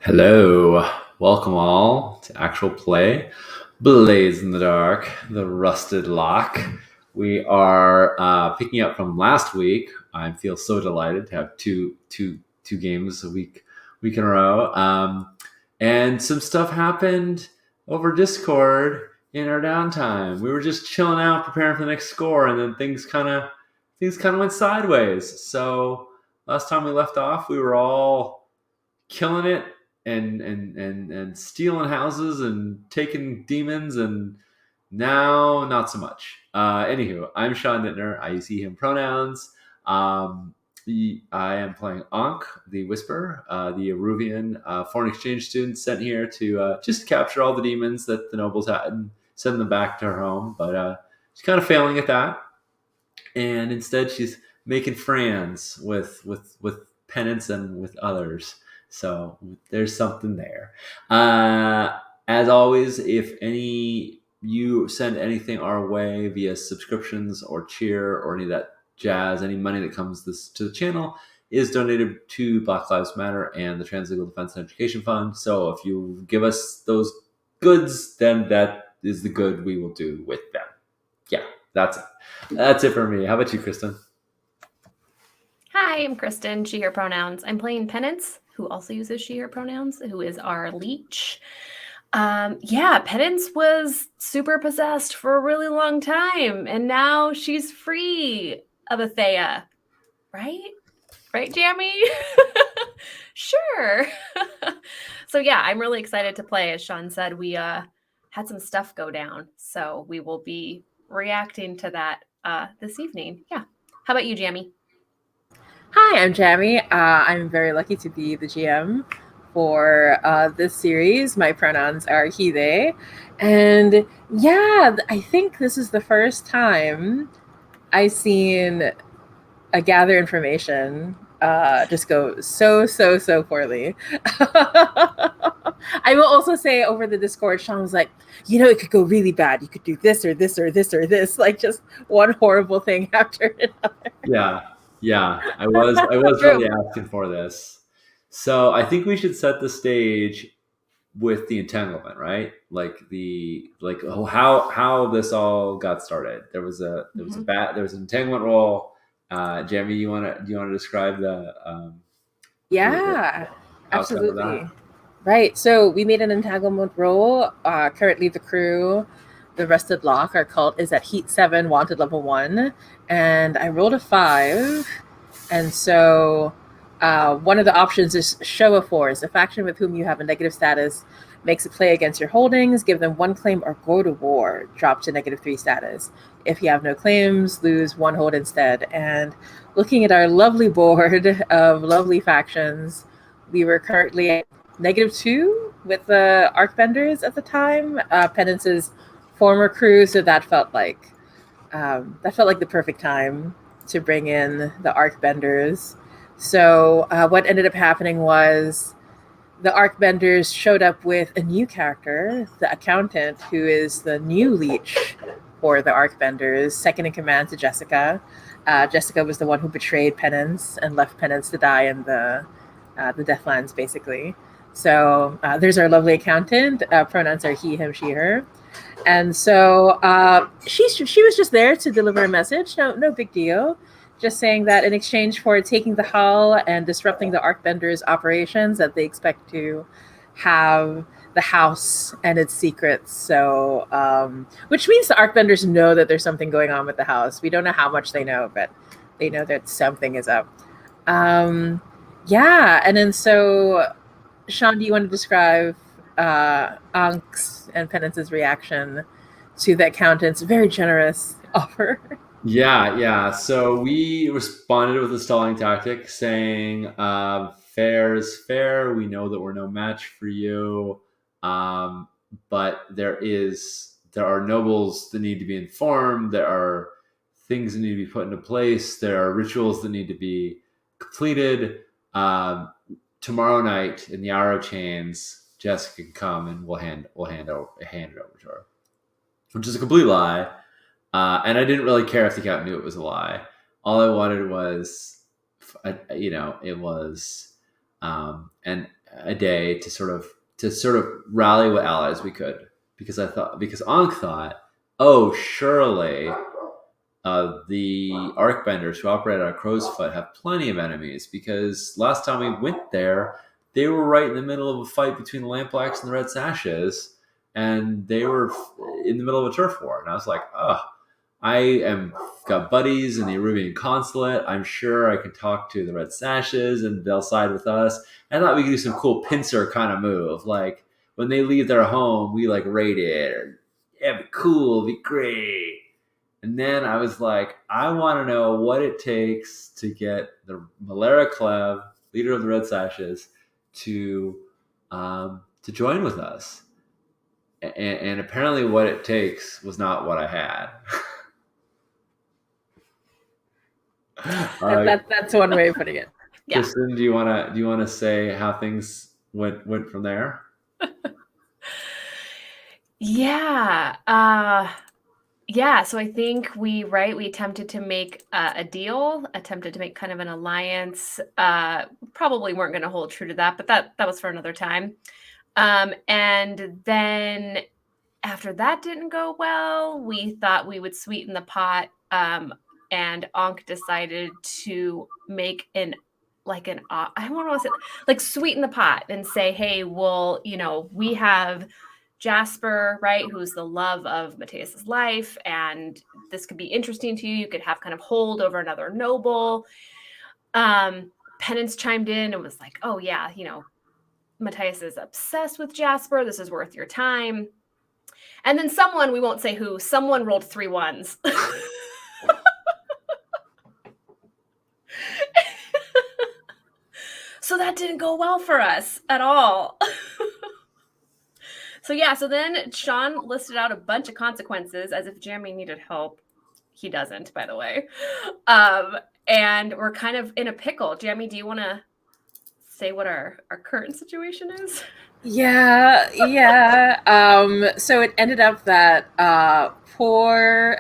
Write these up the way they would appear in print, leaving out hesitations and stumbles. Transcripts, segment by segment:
Hello, welcome all to actual play. Blaze in the Dark, the Rusted Lock. We are picking up from last week. I feel so delighted to have two games a week in a row. And some stuff happened over Discord in our downtime. We were just chilling out, preparing for the next score, and then things kind of went sideways. So last time we left off, we were all killing it and stealing houses and taking demons, and now not so much. Anywho, I'm Sean Nittner. I use he him pronouns. I am playing Ankh, the Whisper, the Eruvian foreign exchange student sent here to just capture all the demons that the nobles had and send them back to her home. But she's kind of failing at that, and instead she's making friends with penance and with others. So there's something there. As always, if any you send anything our way via subscriptions or cheer or any of that jazz, any money that comes to the channel is donated to Black Lives Matter and the Translegal Defense and Education Fund. So if you give us those goods, then that is the good we will do with them. Yeah, that's it for me. How about you, Kristen? Hi, I'm Kristen, she, her pronouns. I'm playing Penance, who also uses she, her pronouns, who is our leech. Penance was super possessed for a really long time, and now she's free of Athea. Right? Right, Jamie? Sure. So yeah, I'm really excited to play. As Sean said, we had some stuff go down, so we will be reacting to that this evening. Yeah. How about you, Jamie? Hi, I'm Jamie. I'm very lucky to be the GM for this series. My pronouns are he, they. And yeah, I think this is the first time I've seen a gather information just go so poorly. I will also say over the Discord, Sean was like, it could go really bad. You could do this or this or this or this, like just one horrible thing after another. Yeah. I was really True. asking for this. So I think we should set the stage with the entanglement, right? How this all got started. Mhm. There was an entanglement roll. Jamie, you wanna describe the Yeah, outcome of that? absolutely. Right. So we made an entanglement roll. Currently, the crew, the Rusted Lock, our cult is at Heat 7, Wanted Level 1. And I rolled a 5. And so one of the options is Show of Force. A faction with whom you have a negative status makes a play against your holdings, give them one claim, or go to war, drop to -3 status. If you have no claims, lose one hold instead. And looking at our lovely board of lovely factions, we were currently at -2 with the Arcbenders at the time, Penance's former crew. So that felt like the perfect time to bring in the Arcbenders. So what ended up happening was the Arcbenders showed up with a new character, the Accountant, who is the new leech for the Arcbenders, second in command to Jessica. Jessica was the one who betrayed Penance and left Penance to die in the Deathlands, basically. So there's our lovely accountant. Pronouns are he, him, she, her. And so she was just there to deliver a message. No big deal. Just saying that in exchange for taking the hull and disrupting the Arcbenders' operations, that they expect to have the house and its secrets. So, which means the Arcbenders know that there's something going on with the house. We don't know how much they know, but they know that something is up. Um, yeah, and then so Sean, do you want to describe Ankh's and Penance's reaction to the accountant's very generous offer? Yeah. So we responded with a stalling tactic, saying, "Fair is fair. We know that we're no match for you, um, but there are nobles that need to be informed. There are things that need to be put into place. There are rituals that need to be completed. Um, Tomorrow night in the Hour of Chains, Jessica can come and hand it over to her," which is a complete lie. And I didn't really care if the cat knew it was a lie. All I wanted was, it was, and a day to sort of rally what allies we could, because Ankh thought, oh, surely the Arcbenders who operate out of Crow's Foot have plenty of enemies, because last time we went there, they were right in the middle of a fight between the Lampblacks and the Red Sashes, and they were in the middle of a turf war. And I was like, oh, got buddies in the Aruvian consulate. I'm sure I can talk to the Red Sashes and they'll side with us. I thought we could do some cool pincer kind of move, like when they leave their home, we like raid it. Or, yeah, it'd be cool, it'd be great. And then I was like, I want to know what it takes to get the Malera Clev, leader of the Red Sashes, to join with us. And apparently, what it takes was not what I had. That's one way of putting it. Yeah. Kristen, do you wanna say how things went from there? Yeah. Yeah, so I think we attempted to make a deal, attempted to make kind of an alliance. Probably weren't going to hold true to that, but that was for another time. And then after that didn't go well, we thought we would sweeten the pot. And Ankh decided to make I want to say like sweeten the pot and say, hey, well, we have Jasper, right, who's the love of Matthias's life, and this could be interesting to you. You could have kind of hold over another noble. Penance chimed in and was like, oh yeah, Matthias is obsessed with Jasper. This is worth your time. And then someone, we won't say who, someone rolled 3 ones. So that didn't go well for us at all. So then Sean listed out a bunch of consequences as if Jeremy needed help. He doesn't, by the way. And we're kind of in a pickle. Jeremy, do you want to say what our current situation is? Yeah. So it ended up that poor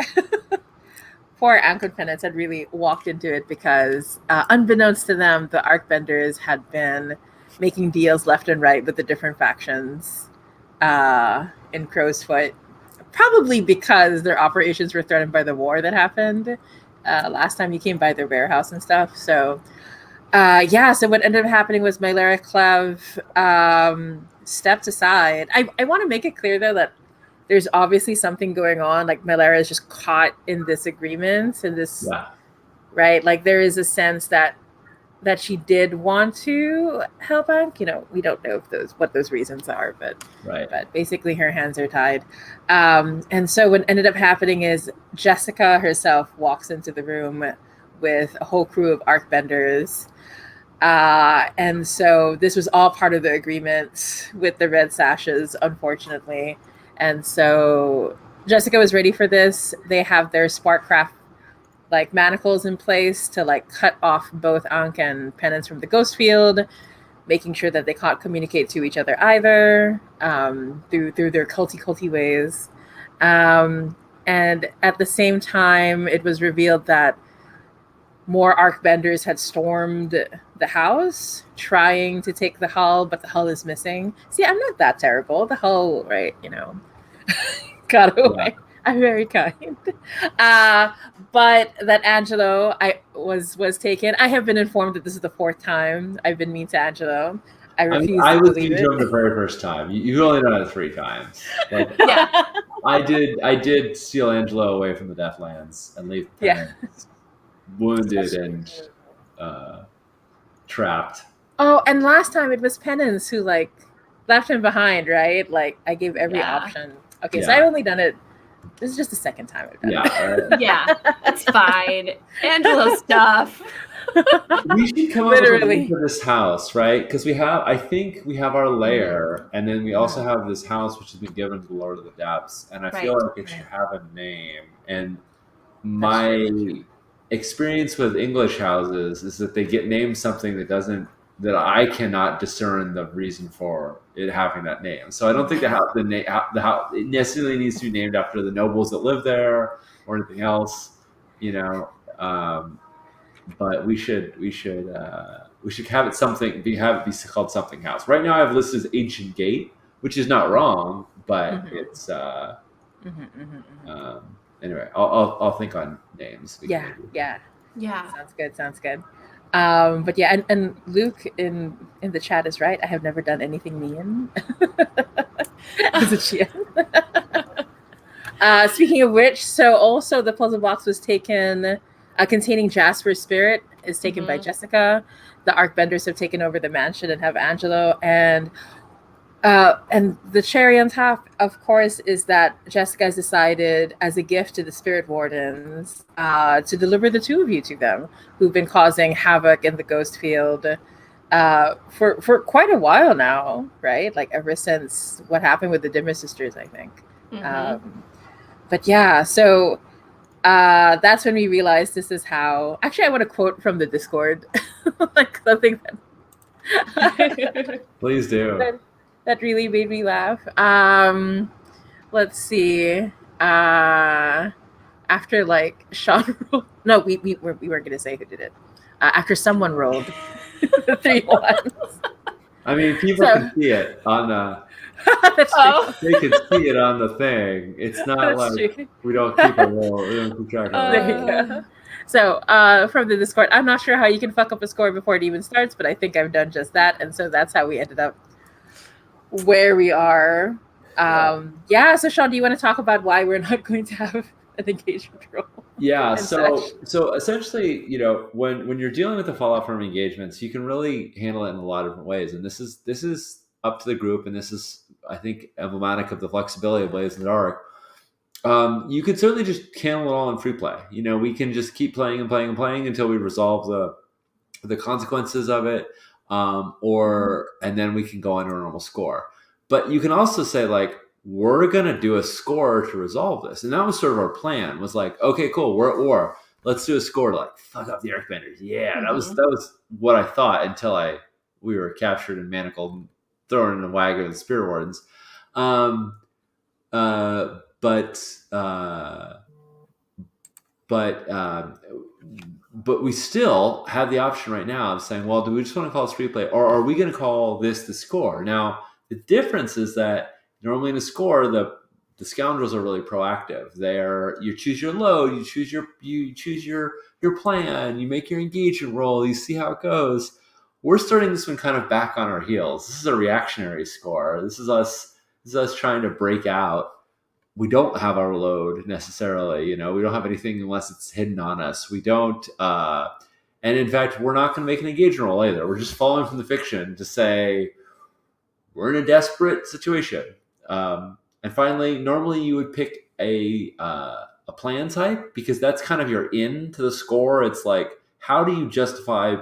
Ankh and Penance had really walked into it because, unbeknownst to them, the Arcbenders had been making deals left and right with the different factions in Crow's Foot, probably because their operations were threatened by the war that happened last time you came by their warehouse and stuff. So so what ended up happening was Malera Clev stepped aside. I want to make it clear though that there's obviously something going on. Like Malera is just caught in this agreement and this, right? Like there is a sense that she did want to help Ankh. We don't know what those reasons are, but basically her hands are tied. And so what ended up happening is Jessica herself walks into the room with a whole crew of Arcbenders. And so this was all part of the agreement with the Red Sashes, unfortunately. And so Jessica was ready for this. They have their Sparkcraft manacles in place to cut off both Ankh and Penance from the ghost field, making sure that they can't communicate to each other either through their culty ways. And at the same time, it was revealed that more Arcbenders had stormed the house, trying to take the hull, but the hull is missing. See, I'm not that terrible. The hull, right, got away. Yeah. I'm very kind. But that Angelo was taken. I have been informed that this is the 4th time I've been mean to Angelo. I refuse to believe it. I was mean to him the very first time. You've only done it 3 times. Yeah. I did steal Angelo away from the Deathlands and leave wounded and trapped. Oh, and last time it was Penance who left him behind, right? I gave every option. Okay, so I've only done it. This is just the 2nd time I've done it. Right. Yeah, that's fine. Angelo stuff. We should come up with a name for this house, right? Because I think we have our lair, and then we also have this house which has been given to the Lord of the Depths, and I feel like it should have a name. And my experience with English houses is that they get named something that I cannot discern the reason for it having that name. So I don't think the house it necessarily needs to be named after the nobles that live there or anything else, But we should we should have it be called something house. Right now, I've listed as Ancient Gate, which is not wrong, but it's anyway. I'll think on names. Yeah. Yeah. Sounds good. But yeah, and Luke in the chat is right. I have never done anything mean as a GM. Speaking of which, so also the puzzle box was taken, containing Jasper's spirit is taken by Jessica. The Arcbenders have taken over the mansion and have Angelo, and the cherry on top, of course, is that Jessica has decided, as a gift to the Spirit Wardens, to deliver the two of you to them, who've been causing havoc in the Ghost Field for quite a while now, right? Like ever since what happened with the Dimmer sisters, I think. But yeah, so that's when we realized this is how. Actually, I want to quote from the Discord, like something that please do. That really made me laugh. Let's see. After like Sean rolled, no, we weren't gonna say who did it. After someone rolled the 3 ones. I mean, people can see it on they can see it on the thing. It's not like we don't keep a roll. We don't keep track of it. There you go. So from the Discord, I'm not sure how you can fuck up a score before it even starts, but I think I've done just that, and so that's how we ended up where we are. So Sean, do you want to talk about why we're not going to have an engagement roll? Yeah, so essentially, when you're dealing with the fallout from engagements, you can really handle it in a lot of different ways, and this is up to the group, and this is, I think, emblematic of the flexibility of Blades in the Dark. You could certainly just handle it all in free play. We can just keep playing and playing and playing until we resolve the consequences of it. And then we can go on to a normal score. But you can also say, like, we're going to do a score to resolve this. And that was sort of our plan, was like, okay, cool, we're at war. Let's do a score to, like, fuck up the Arcbenders. Yeah, that was what I thought until we were captured and manacled and thrown in a wagon with Spirit Wardens. But we still have the option right now of saying, well, do we just want to call this free play, or are we going to call this the score? Now, the difference is that normally in a score, the scoundrels are really proactive. You choose your load, you choose your plan, you make your engagement roll, you see how it goes. We're starting this one kind of back on our heels. This is a reactionary score. This is us trying to break out. We don't have our load necessarily, we don't have anything unless it's hidden on us. We don't, and in fact, we're not going to make an engagement roll either. We're just following from the fiction to say we're in a desperate situation. And finally, normally you would pick a plan type, because that's kind of your in to the score. It's like, how do you justify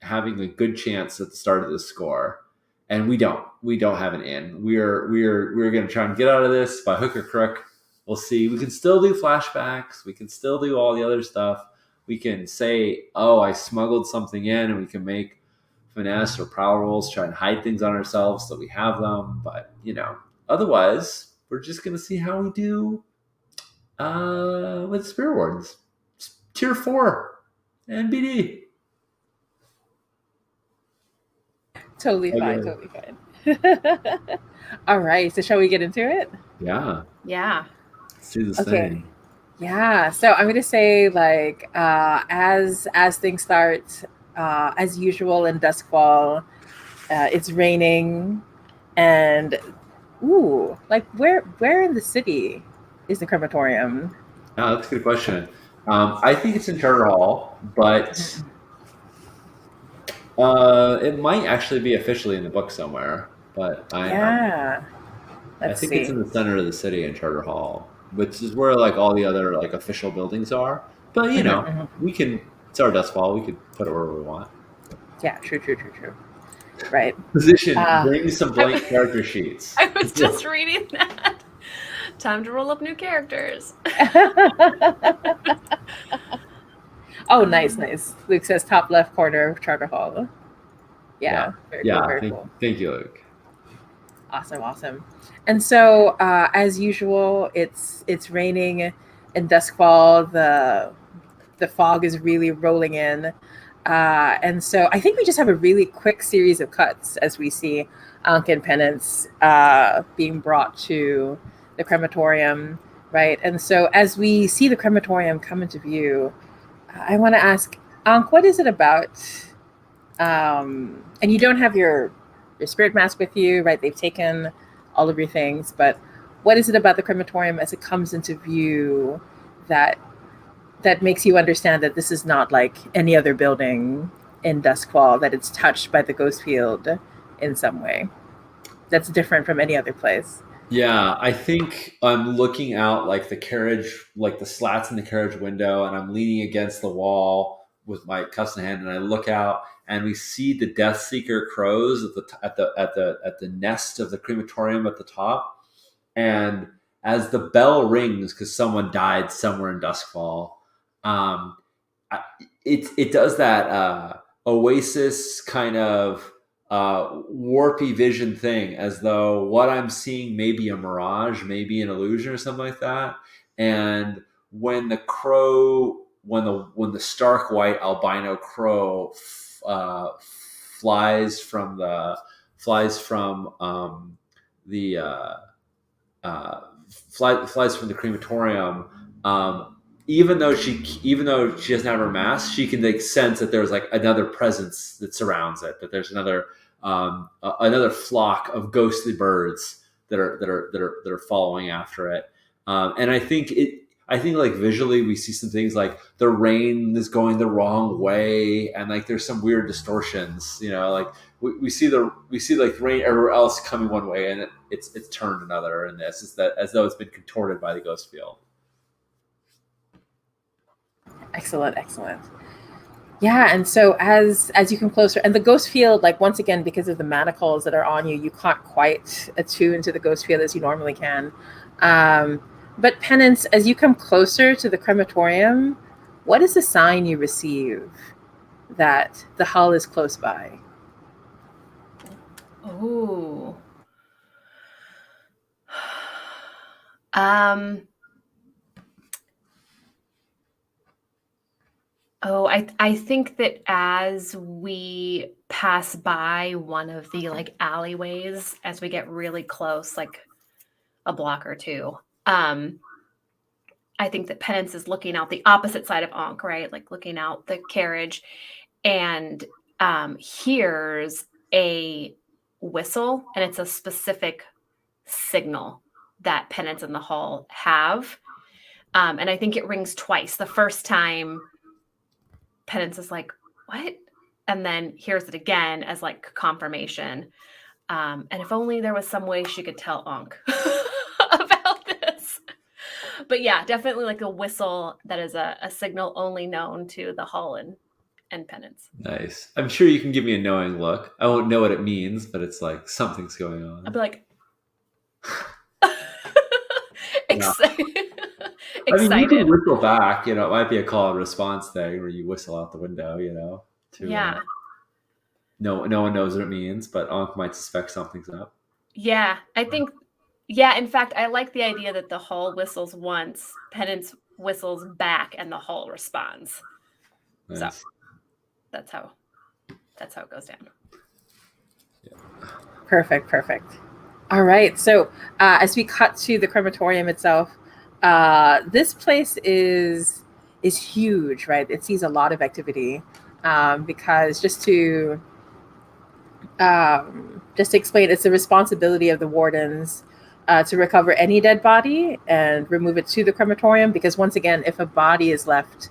having a good chance at the start of the score? And we don't have an in. We're going to try and get out of this by hook or crook. We'll see. We can still do flashbacks. We can still do all the other stuff. We can say, oh, I smuggled something in, and we can make finesse or prowl rolls, try and hide things on ourselves so that we have them. But, otherwise, we're just going to see how we do with Spirit Wardens. Tier 4 and BD. Totally fine. All right, so shall we get into it? Yeah. Let's do this thing. Yeah, so I'm gonna say, like, as things start, as usual in Duskfall, it's raining, and like where in the city is the crematorium? Oh, that's a good question. I think it's in Charter Hall, but it might actually be officially in the book somewhere. But I think it's in the center of the city in Charter Hall, which is where like all the other like official buildings are. But we can. It's our Duskfall. We could put it wherever we want. Yeah, true. Right. Position. Bring some blank character sheets. I was just reading that. Time to roll up new characters. Oh, nice. Luke says top left corner of Charter Hall. Yeah. Very cool. Thank you, Luke. Awesome. And so, as usual, it's raining in Duskfall. The fog is really rolling in. And so I think we just have a really quick series of cuts as we see Ankh and Penance being brought to the crematorium, right? And so as we see the crematorium come into view, I want to ask Ankh, what is it about? And you don't have your spirit mask with you, right? They've taken all of your things, but what is it about the crematorium as it comes into view that makes you understand that this is not like any other building in Duskwall, that it's touched by the ghost field in some way that's different from any other place? Yeah, I think I'm looking out like the carriage, like the slats in the carriage window, and I'm leaning against the wall with my cups in hand, and I look out, and we see the Death Seeker crows at the nest of the crematorium at the top, and as the bell rings because someone died somewhere in Duskwall, um, it does that Oasis kind of warpy vision thing, as though what I'm seeing may be a mirage, maybe an illusion or something like that. And when the crow, when the stark white albino crow flies from the flies from the crematorium, even though she doesn't have her mask, she can like sense that there's like another presence that surrounds it. That there's another flock of ghostly birds that are following after it. And I think like visually we see some things like the rain is going the wrong way, and like there's some weird distortions. Like we see like rain everywhere else coming one way, and it's turned another. And this is that as though it's been contorted by the ghost field. Excellent. Yeah, and so as you come closer, and the ghost field, like once again, because of the manacles that are on you, you can't quite attune to the ghost field as you normally can. But Penance, as you come closer to the crematorium, what is the sign you receive that the hull is close by? Oh. I think that as we pass by one of the like alleyways, as we get really close, like a block or two, I think that Penance is looking out the opposite side of Ankh, right? Like looking out the carriage, and hears a whistle, and it's a specific signal that Penance and the Hull have. And I think it rings twice. The first time, Penance is like, what? And then hears it again as like confirmation. And if only there was some way she could tell Ankh about this. But yeah, definitely like a whistle that is a signal only known to the Hull and Penance. Nice. I'm sure you can give me a knowing look. I won't know what it means, but it's like something's going on. I'll be like, Yeah. excited. I mean, you can whistle back. It might be a call and response thing where you whistle out the window. Yeah. No one knows what it means, but Ankh might suspect something's up. Yeah, I think. Yeah, in fact, I like the idea that the Hull whistles once, Penance whistles back, and the Hull responds. Nice. So that's how it goes down. Yeah. Perfect. All right. So as we cut to the crematorium itself, this place is huge, right? It sees a lot of activity because just to explain, it's the responsibility of the wardens to recover any dead body and remove it to the crematorium, because once again, if a body is left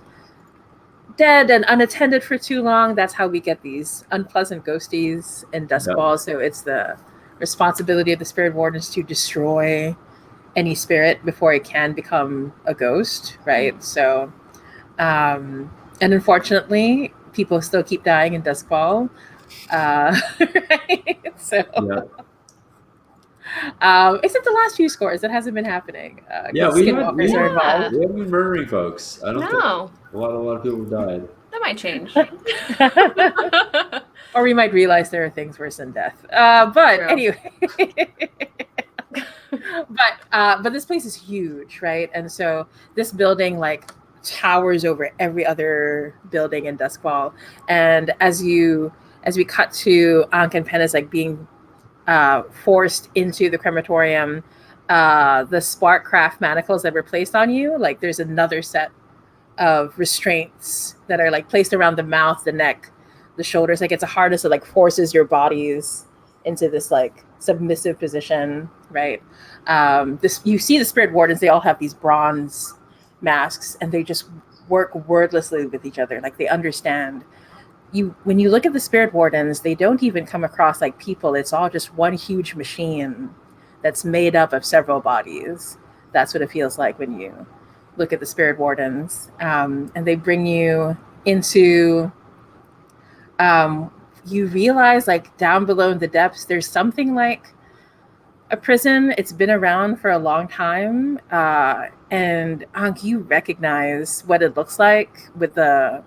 dead and unattended for too long, that's how we get these unpleasant ghosties in Duskwall. Yep. So it's the responsibility of the spirit wardens to destroy any spirit before it can become a ghost, right? So, and unfortunately, people still keep dying in Duskwall, right? So, except the last few scores, that hasn't been happening. Yeah, we haven't been murdering folks. I don't think a lot of people have died. That might change. Or we might realize there are things worse than death. But True. Anyway. But this place is huge, right? And so this building, like towers over every other building in Duskwall. And as we cut to Ankh and Pennis like being forced into the crematorium, the Sparkcraft manacles that were placed on you, like there's another set of restraints that are like placed around the mouth, the neck, the shoulders. Like it's a harness that like forces your bodies into this like submissive position, right? This you see the spirit wardens, they all have these bronze masks and they just work wordlessly with each other. Like they understand. You when you look at the spirit wardens, they don't even come across like people. It's all just one huge machine that's made up of several bodies. That's what it feels like when you look at the spirit wardens. And they bring you into you realize like down below in the depths there's something like a prison. It's been around for a long time, and Ankh, you recognize what it looks like with the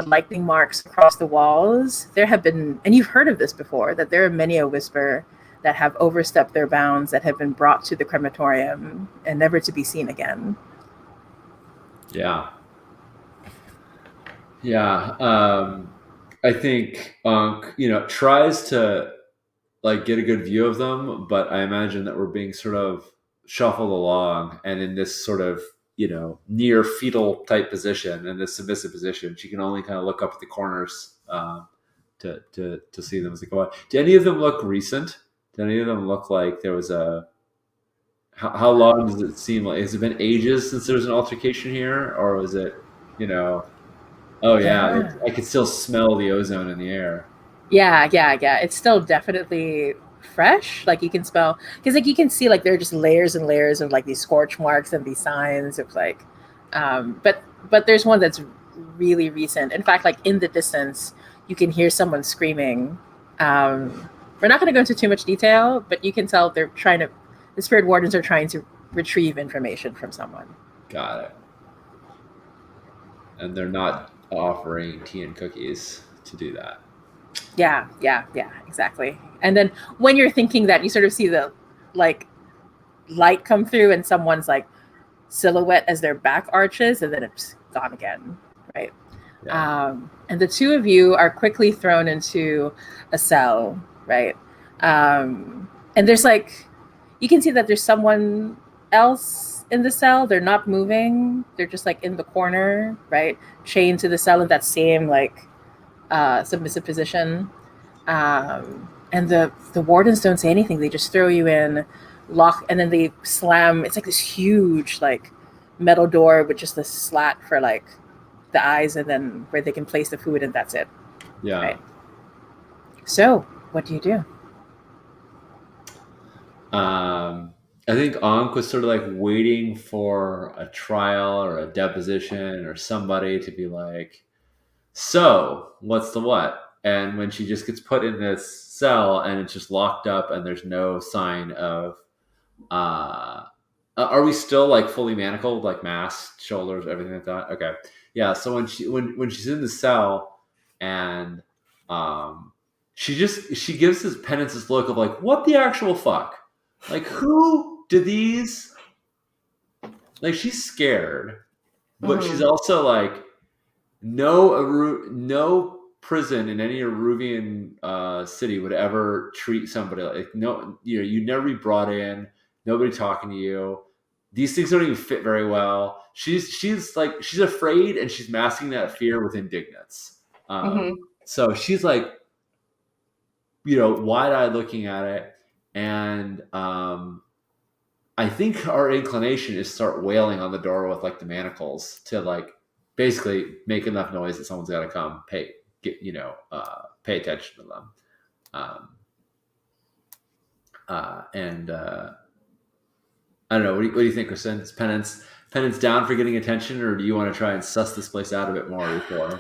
lightning marks across the walls. There have been, and you've heard of this before, that there are many a whisper that have overstepped their bounds, that have been brought to the crematorium and never to be seen again. Yeah. I think Ankh, tries to like get a good view of them, but I imagine that we're being sort of shuffled along, and in this sort of near fetal type position, in this submissive position, she can only kind of look up at the corners to see them as they go on. Do any of them look recent? Do any of them look like there was a? How long does it seem like? Has it been ages since there was an altercation here, or was it, Oh yeah, I could still smell the ozone in the air. Yeah. It's still definitely fresh. Like you can smell, because like you can see like there are just layers and layers of like these scorch marks and these signs of like, but there's one that's really recent. In fact, like in the distance, you can hear someone screaming. We're not going to go into too much detail, but you can tell the spirit wardens are trying to retrieve information from someone. Got it. And they're not offering tea and cookies to do that. Yeah, exactly. And then when you're thinking that, you sort of see the like light come through and someone's like silhouette as their back arches, and then it's gone again, right? Yeah. And the two of you are quickly thrown into a cell, right? And there's like, you can see that there's someone else in the cell. They're not moving. They're just like in the corner, right? Chained to the cell in that same like submissive position. And the wardens don't say anything. They just throw you in, lock, and then they slam. It's like this huge like metal door with just a slat for like the eyes, and then where they can place the food, and that's it. Yeah. Right. So what do you do? I think Ankh was sort of like waiting for a trial or a deposition or somebody to be like, so what's the what? And when she just gets put in this cell and it's just locked up and there's no sign of, are we still like fully manacled, like masked, shoulders, everything like that? Okay. Yeah. So when she's in the cell and, she gives this penance look of like, what the actual fuck? Like, who do these? Like, she's scared, but she's also like, no prison in any Eruvian city would ever treat somebody like you never be brought in. Nobody talking to you. These things don't even fit very well. She's like, she's afraid, and she's masking that fear with indignance. So she's like, wide-eyed looking at it. And I think our inclination is start wailing on the door with like the manacles to like basically make enough noise that someone's got to come pay attention to them. I don't know. What do you think, Kristen? Is Penance down for getting attention, or do you want to try and suss this place out a bit more before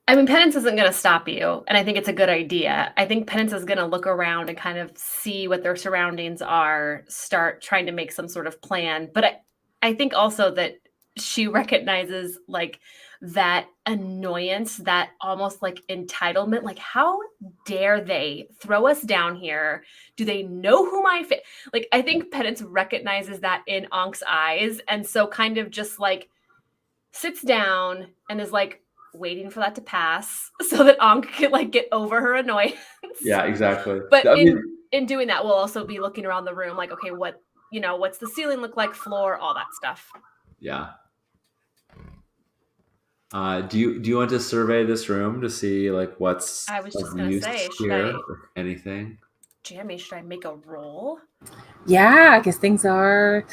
I mean, Penance isn't going to stop you, and I think it's a good idea. I think Penance is going to look around and kind of see what their surroundings are, start trying to make some sort of plan. But I think also that she recognizes, like, that annoyance, that almost like entitlement. Like, how dare they throw us down here? Do they know who my like? I think Penance recognizes that in Ank's eyes, and so kind of just like sits down and is like waiting for that to pass so that Ankh can like get over her annoyance. Yeah, exactly. But I mean, in doing that, we'll also be looking around the room, like, okay, what's the ceiling look like, floor, all that stuff. yeah. Do you want to survey this room to see like what's I was of just gonna use say, here, if anything? Jamie, should I make a roll? Yeah, because things are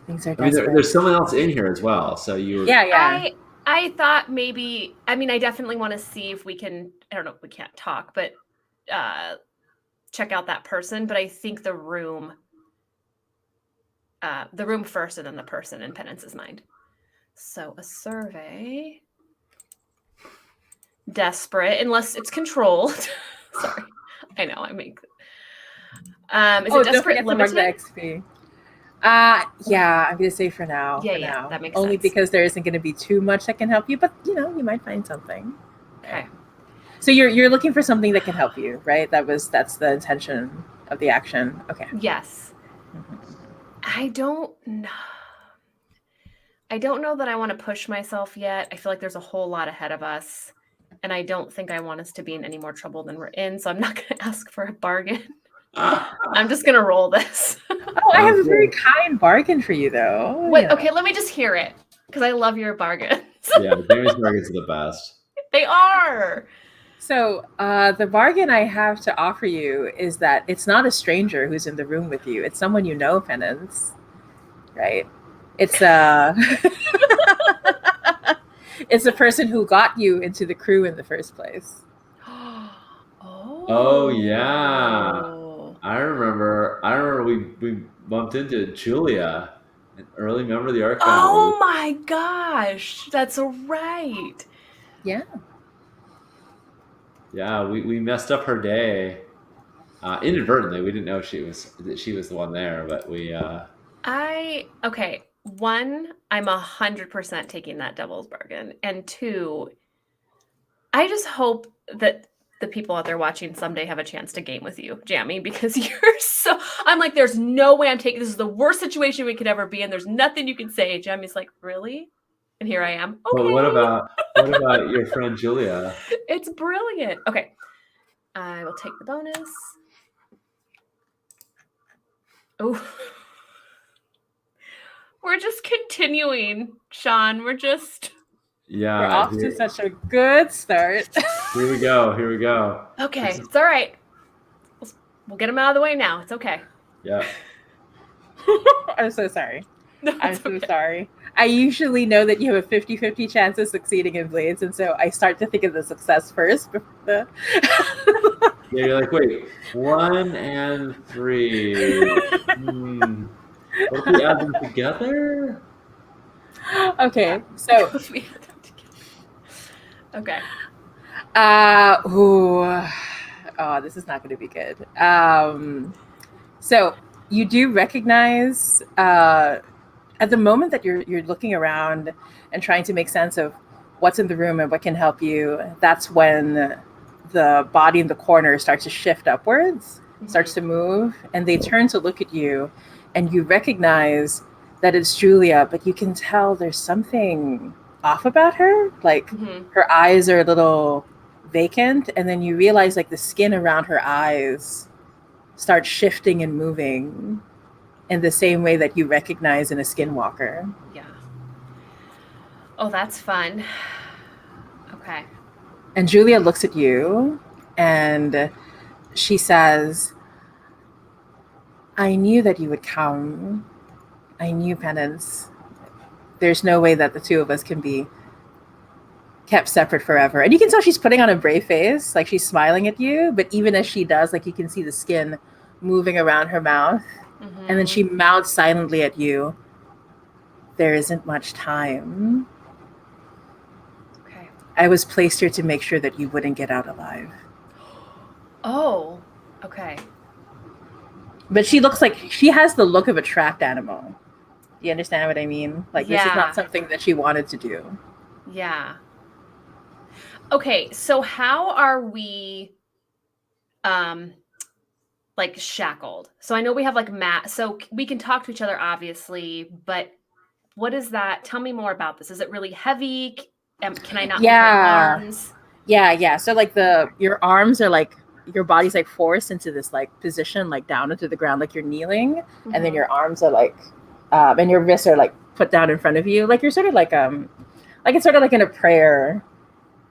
I mean, desperate. there's someone else in here as well. So you, Yeah. I thought maybe, I mean, I definitely want to see if we can, I don't know if we can't talk, but check out that person. But I think the room first and then the person in Penance's mind. So a survey. Desperate, unless it's controlled. Sorry. I know, I make... is it desperate limited? The XP. Yeah, I'm gonna say for now. Yeah, that makes Only sense. because there isn't gonna be too much that can help you, but you might find something. Okay. So you're looking for something that can help you, right? That's the intention of the action. Okay. Yes. Mm-hmm. I don't know that I want to push myself yet. I feel like there's a whole lot ahead of us, and I don't think I want us to be in any more trouble than we're in, so I'm not going to ask for a bargain. I'm just going to roll this. Oh, I have a very kind bargain for you, though. Wait, okay, let me just hear it, because I love your bargains. Yeah, Jamie's bargains are the best. They are. So the bargain I have to offer you is that it's not a stranger who's in the room with you. It's someone you know, Penance. Right? It's it's the person who got you into the crew in the first place. Oh yeah. I remember we bumped into Julia, an early member of the Arc. Oh my gosh, that's right. Yeah. Yeah, we messed up her day inadvertently. We didn't know she was the one there, but we. Okay. One, I'm 100% taking that devil's bargain, and two, I just hope that the people out there watching someday have a chance to game with you, Jamie, because I'm like, there's no way I'm taking this. Is the worst situation we could ever be in. There's nothing you can say. Jamie's like, really? And here I am. Okay. But what about your friend Julia? It's brilliant. Okay. I will take the bonus. Oh. We're just continuing, Sean. We're off to such a good start. Here we go. Okay, it's all right. We'll get them out of the way now. It's okay. Yeah. I'm so sorry. I'm so sorry. I usually know that you have a 50-50 chance of succeeding in Blades, and so I start to think of the success first. Yeah, you're like, wait, 1 and 3. What if we add them together? Okay, so okay. This is not going to be good. So you do recognize at the moment that you're looking around and trying to make sense of what's in the room and what can help you. That's when the body in the corner starts to shift upwards, starts to move, and they turn to look at you. And you recognize that it's Julia, but you can tell there's something off about her. Like her eyes are a little vacant, and then you realize like the skin around her eyes starts shifting and moving in the same way that you recognize in a skinwalker. Yeah. Oh, that's fun. Okay. And Julia looks at you and she says, I knew that you would come. I knew, Penance. There's no way that the two of us can be kept separate forever. And you can tell she's putting on a brave face, like she's smiling at you, but even as she does, like you can see the skin moving around her mouth. And then she mouths silently at you. There isn't much time. Okay. I was placed here to make sure that you wouldn't get out alive. Oh, okay. But she looks like she has the look of a trapped animal. Do you understand what I mean? Like this is not something that she wanted to do. Yeah. Okay, so how are we like shackled? So I know we have like mat, so we can talk to each other obviously, but what is that? Tell me more about this. Is it really heavy? Can I not move my Yeah. arms? Yeah. So like your arms are like your body's like forced into this like position like down into the ground like you're kneeling, and then Mhm. your arms are like and your wrists are like put down in front of you like you're sort of like it's sort of like in a prayer,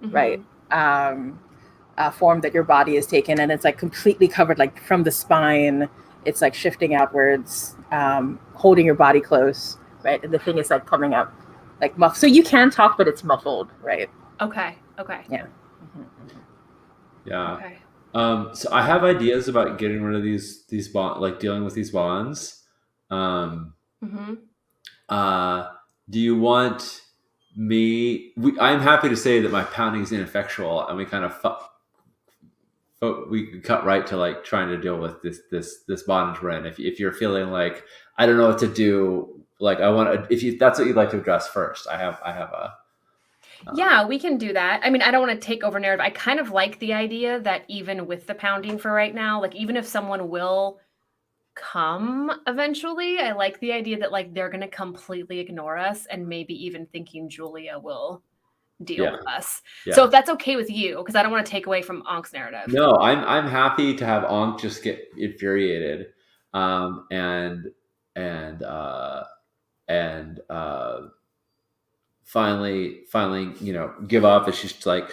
right? Mhm. Form that your body is taken, and it's like completely covered like from the spine. It's like shifting outwards, holding your body close, right? And the thing is like coming up like muffled, so you can talk but it's muffled, right? Okay. Yeah. Yeah. Okay. So I have ideas about getting rid of these bond, like dealing with these bonds. Um, Mhm. do you want me? I'm happy to say that my pounding is ineffectual, and we kind of we cut right to like trying to deal with this bondage we're in. If you're feeling like I don't know what to do, like I want to, if you that's what you'd like to address first, I have a Yeah, we can do that. I mean, I don't want to take over narrative. I kind of like the idea that even with the pounding for right now, like even if someone will come eventually, I like the idea that like they're going to completely ignore us and maybe even thinking Julia will deal yeah with us. So yeah. if that's okay with you, because I don't want to take away from Ank's narrative. No, I'm happy to have Ankh just get infuriated, um, and and uh, and finally give up. And she's like,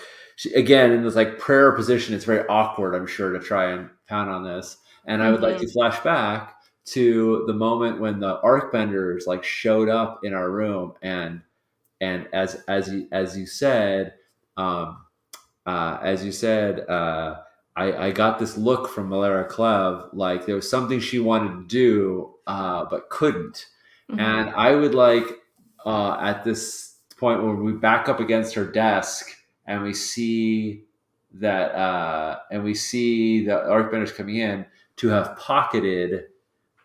again in this like prayer position. It's very awkward, I'm sure, to try and pound on this. And I would like to Mhm. flash back to the moment when the Arcbenders like showed up in our room, and as you said, um, I got this look from Malera Clev, like there was something she wanted to do, but couldn't. And Mhm. I would like, at this point when we back up against her desk and we see and we see the Archbenders coming in, to have pocketed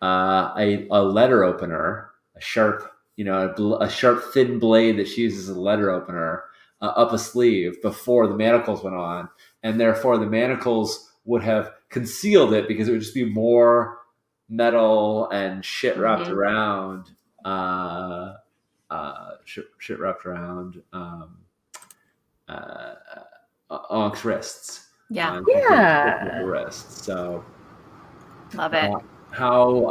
a letter opener, a sharp, a sharp thin blade that she uses as a letter opener, up a sleeve before the manacles went on, and therefore the manacles would have concealed it because it would just be more metal and shit wrapped Mhm. around, shit wrapped around uh, Ank's wrists, Yeah, including Yeah. her wrists. So love uh, it. how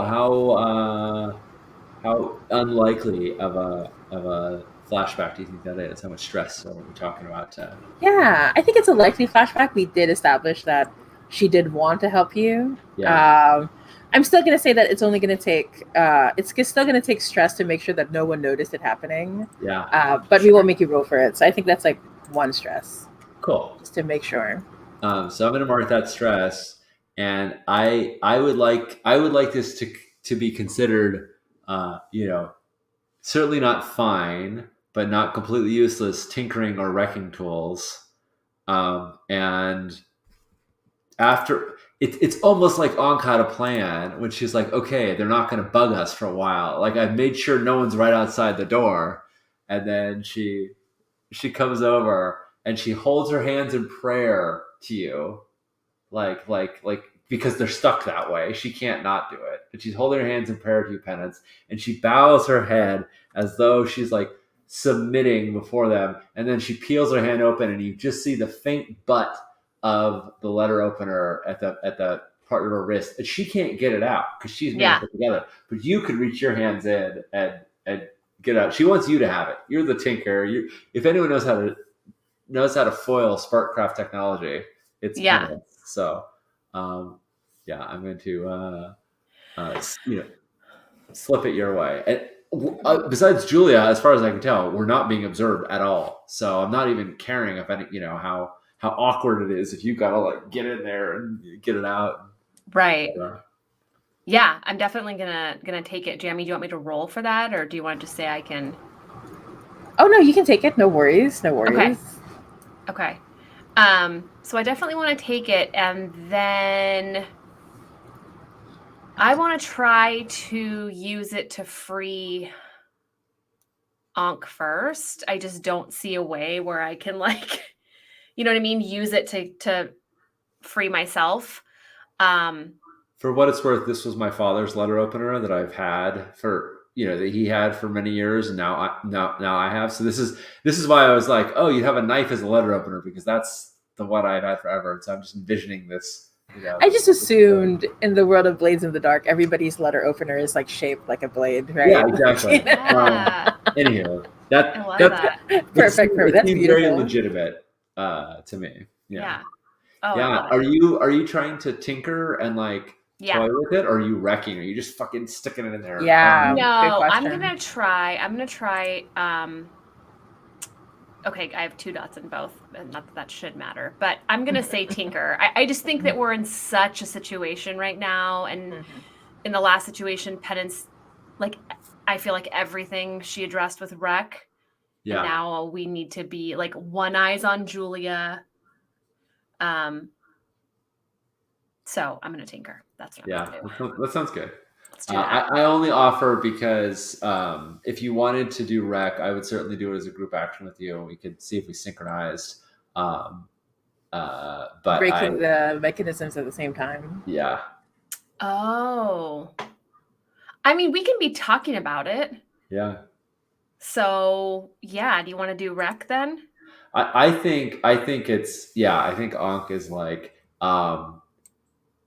unlikely of a flashback do you think that is? How much stress are we talking about? Yeah, I think it's a likely flashback. We did establish that she did want to help you. Yeah, I'm still going to say that it's only going to take, still going to take stress to make sure that no one noticed it happening. yeah, But we won't sure. make you roll for it. So I think that's like one stress, Cool. just to make sure. So I'm going to mark that stress, and I would like this to be considered, certainly not fine, but not completely useless tinkering or wrecking tools. And after it's almost like Ankh had a plan, when she's like, okay, they're not going to bug us for a while. Like I've made sure no one's right outside the door, and then she comes over and she holds her hands in prayer to you, like because they're stuck that way. She can't not do it, and she's holding her hands in prayer to you, penance, and she bows her head as though she's like submitting before them, and then she peels her hand open, and you just see the faint butt of the letter opener at the part of her wrist, and she can't get it out because she's Yeah. manacled together. But you could reach your hands in and get it out. She wants you to have it. You're the tinker. If anyone knows how to foil Sparkcraft technology, it's Yeah. penance. So, um, yeah, I'm going to slip it your way. And besides Julia, as far as I can tell, we're not being observed at all. So I'm not even caring if any, how awkward it is if you gotta like get in there and get it out. Right. Whatever. Yeah, I'm definitely gonna take it. Jamie, do you want me to roll for that, or do you want to just say I can? Oh, no, you can take it. No worries. No Okay. worries. Okay. So I definitely want to take it, and then I want to try to use it to free Ankh first. I just don't see a way where I can like, you know what I mean, use it to free myself. For what it's worth, this was my father's letter opener that I've had for that he had for many years, and now I have. So this is why I was like, oh, you have a knife as a letter opener, because that's the one I've had forever. So I'm just envisioning this. I just assumed in the world of Blades in the Dark, everybody's letter opener is like shaped like a blade, right? Yeah, exactly. Yeah. Anyhow, I love that. Perfect. It That's seems beautiful. very legitimate to me. Yeah. Oh, Yeah. I love it. Are you trying to tinker and like toy with it, or are you wrecking? Are you just fucking sticking it in there? Yeah. No, good I'm question. gonna try. Okay, I have 2 dots in both, and not that should matter, but I'm gonna say tinker. I just think that we're in such a situation right now, and in the last situation, Penance, like I feel like everything she addressed with Wreck, and now we need to be like one eyes on Julia. So I'm gonna tinker. That's what I'm gonna do. That sounds good. Let's do that. I only offer because if you wanted to do rec, I would certainly do it as a group action with you, and we could see if we synchronized. But breaking the mechanisms at the same time. Yeah. Oh, I mean, we can be talking about it. Yeah. So yeah, do you want to do rec then? I think it's I think Ankh is like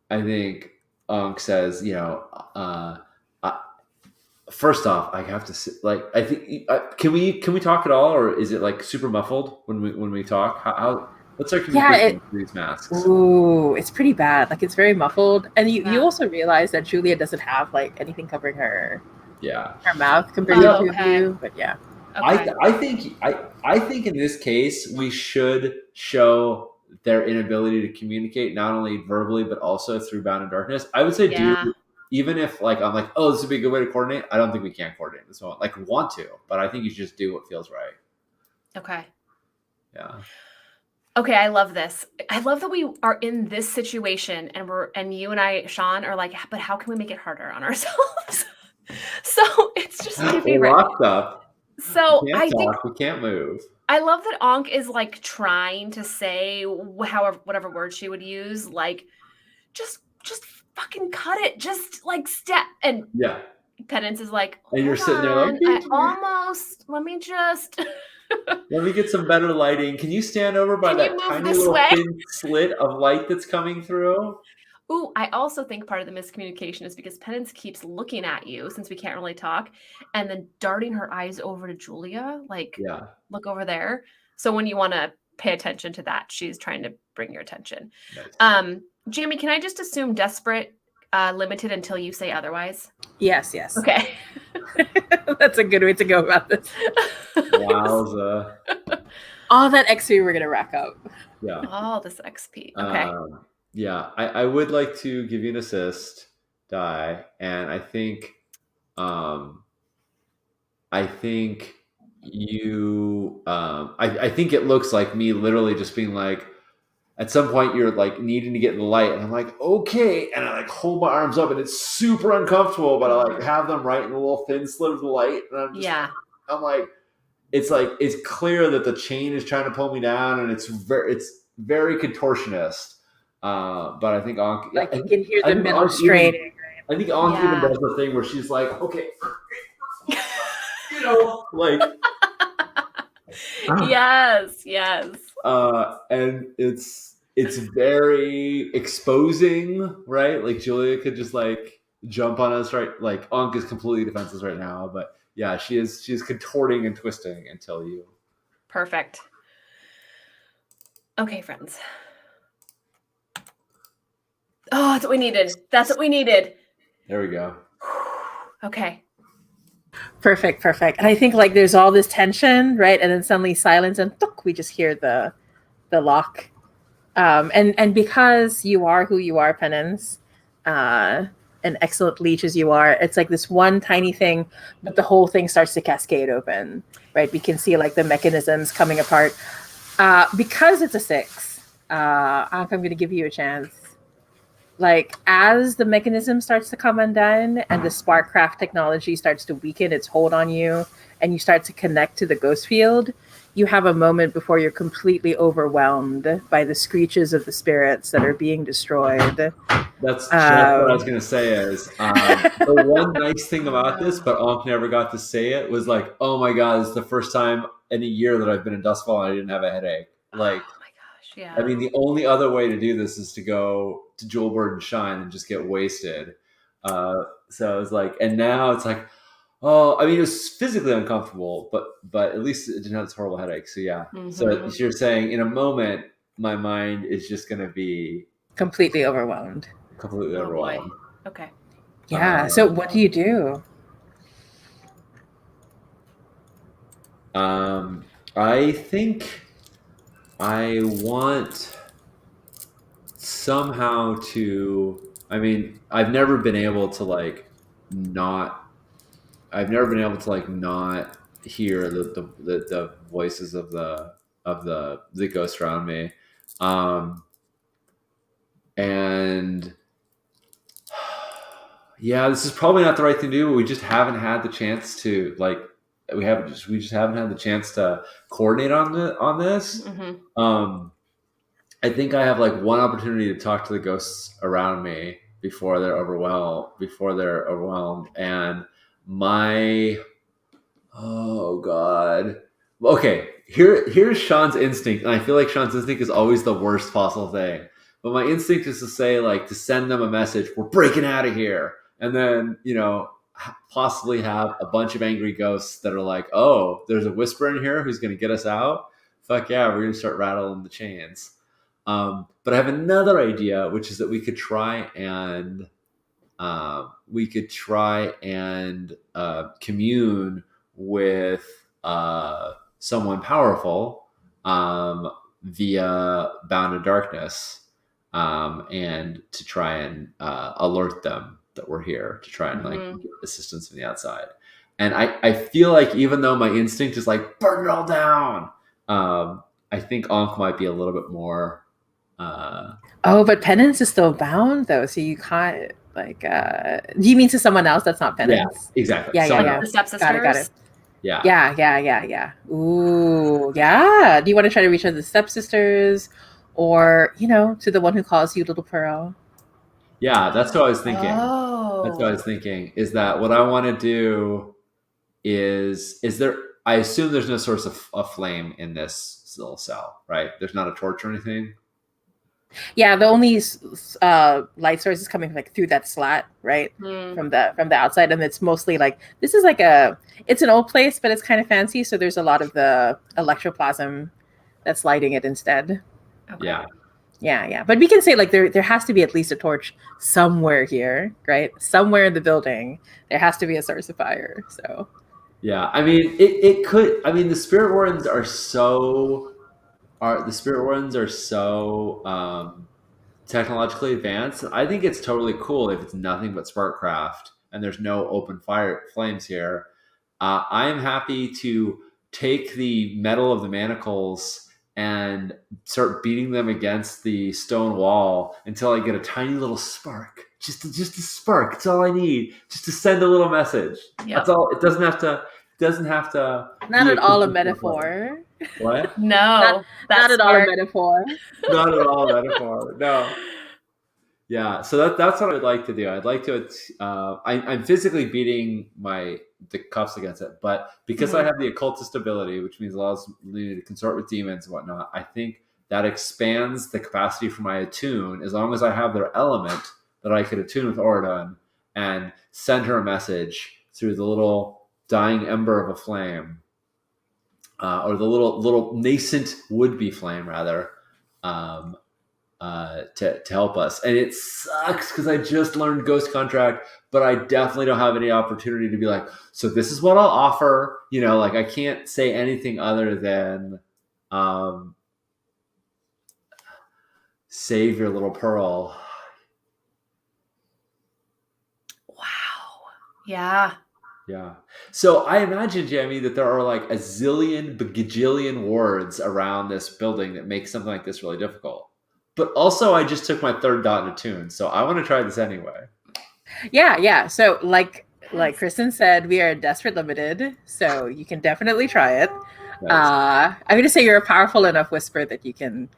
I think Ankh says, first off, I have to like, I think, can we talk at all, or is it like super muffled when we talk? How what's our communication through these masks? Ooh, it's pretty bad. Like, it's very muffled, and you also realize that Julia doesn't have like anything covering her mouth compared to you. But yeah, okay. I think in this case we should show their inability to communicate, not only verbally but also through Bound in Darkness. I would say do, even if like I'm like, oh, this would be a good way to coordinate. I don't think we can coordinate at this moment. Like, want to, but I think you should just do what feels right. Okay. Yeah. Okay, I love this. I love that we are in this situation, and you and I, Sean, are like, but how can we make it harder on ourselves? So it's just we're locked up. So I think we can't move. I love that Ankh is like trying to say whatever word she would use, like just fucking cut it, just like step. And Penance is like, and you're sitting there like, let me just let me get some better lighting. Can you stand over by that tiny little thin slit of light that's coming through? Ooh, I also think part of the miscommunication is because Penance keeps looking at you, since we can't really talk, and then darting her eyes over to Julia, like, look over there. So when you want to pay attention to that, she's trying to bring your attention. Nice. Jamie, can I just assume desperate, limited until you say otherwise? Yes. Okay. That's a good way to go about this. Wowza. All that XP we're going to rack up. Yeah. All this XP. Okay. Yeah, I would like to give you an assist die, and I think you I think it looks like me literally just being like, at some point you're like needing to get in the light, and I'm like, okay, and I like hold my arms up, and it's super uncomfortable, but I like have them right in the little thin slit of the light, and I'm just I'm like it's clear that the chain is trying to pull me down, and it's very contortionist. But I think Ankh, like you can hear the middle straining. I think Ankh even does the thing where she's like, okay, like yes. And it's very exposing, right? Like Julia could just like jump on us, right? Like Ankh is completely defenseless right now, but yeah, she is contorting and twisting until you. Perfect. Okay, friends. Oh, that's what we needed. There we go. Okay. Perfect. And I think like there's all this tension, right? And then suddenly silence, and we just hear the lock. And because you are who you are, Penance, an excellent leech as you are, it's like this one tiny thing, but the whole thing starts to cascade open, right? We can see like the mechanisms coming apart. Because it's a 6, I'm going to give you a chance like as the mechanism starts to come undone and the Sparkcraft technology starts to weaken its hold on you and you start to connect to the ghost field, you have a moment before you're completely overwhelmed by the screeches of the spirits that are being destroyed. That's what I was gonna say. Is the one nice thing about this, but Onk never got to say it, was like, oh my god, it's the first time in a year that I've been in Dustfall and I didn't have a headache. Like, Oh my gosh, yeah. I mean, the only other way to do this is to go to Jewelbird and Shine and just get wasted. So it's like, and now it's like, oh, I mean, it was physically uncomfortable, but at least it didn't have this horrible headache. So yeah. So you're saying in a moment, my mind is just going to be completely overwhelmed. Completely overwhelmed. Okay. Yeah. So what do you do? I think I want somehow to. I mean, I've never been able to like not hear the voices of the ghosts around me, and yeah, this is probably not the right thing to do, but we just haven't had the chance to like we just haven't had the chance to coordinate on this. I think I have like one opportunity to talk to the ghosts around me before they're overwhelmed, and my oh god. Okay, here's Sean's instinct, and I feel like Sean's instinct is always the worst possible thing. But my instinct is to say, like, to send them a message, we're breaking out of here. And then, possibly have a bunch of angry ghosts that are like, oh, there's a whisper in here who's going to get us out. Fuck yeah, we're going to start rattling the chains. But I have another idea, which is that we could try and commune with someone powerful via Bound in Darkness, and to try and alert them that we're here, to try and like get assistance from the outside. And I feel like even though my instinct is like burn it all down, I think Ankh might be a little bit more. But Penance is still bound though, so you can't like. Do you mean to someone else that's not Penance? Yeah, exactly. Yeah. The stepsisters. Got it. Yeah. Ooh, yeah. Do you want to try to reach out to the stepsisters, or to the one who calls you Little Pearl? Yeah, that's what I was thinking. Oh. That's what I was thinking. Is that what I want to do? Is there? I assume there's no source of flame in this little cell, right? There's not a torch or anything. Yeah, the only light source is coming like through that slat, right, from the outside, and it's mostly like this is like it's an old place, but it's kind of fancy, so there's a lot of the electroplasm that's lighting it instead. Okay. Yeah. But we can say like there has to be at least a torch somewhere here, right? Somewhere in the building, there has to be a source of fire. So. Yeah, I mean, it could. I mean, the Spirit Wardens are so. Technologically advanced. I think it's totally cool if it's nothing but Sparkcraft and there's no open fire flames here. I am happy to take the metal of the manacles and start beating them against the stone wall until I get a tiny little spark. Just a spark. It's all I need. Just to send a little message. Yep. That's all. It doesn't have to. Not at all a metaphor. What? No, not at all a metaphor. Not at all a metaphor. No. Yeah, so that's what I'd like to do. I'd like to. I'm physically beating the cuffs against it, but because I have the occultist ability, which means allows me to consort with demons and whatnot, I think that expands the capacity for my attune. As long as I have their element, that I could attune with Auradon and send her a message through the little dying ember of a flame. Or the little nascent would-be flame, rather, to help us. And it sucks because I just learned Ghost Contract, but I definitely don't have any opportunity to be like, so this is what I'll offer. Like I can't say anything other than save your little pearl. Wow. Yeah. Yeah. So I imagine, Jamie, that there are like a zillion, bajillion wards around this building that make something like this really difficult. but also I just took my third dot in attune, so I want to try this anyway. Yeah. So like Kristen said, we are desperate limited, so you can definitely try it. Nice. I'm gonna say you're a powerful enough whisper that you can.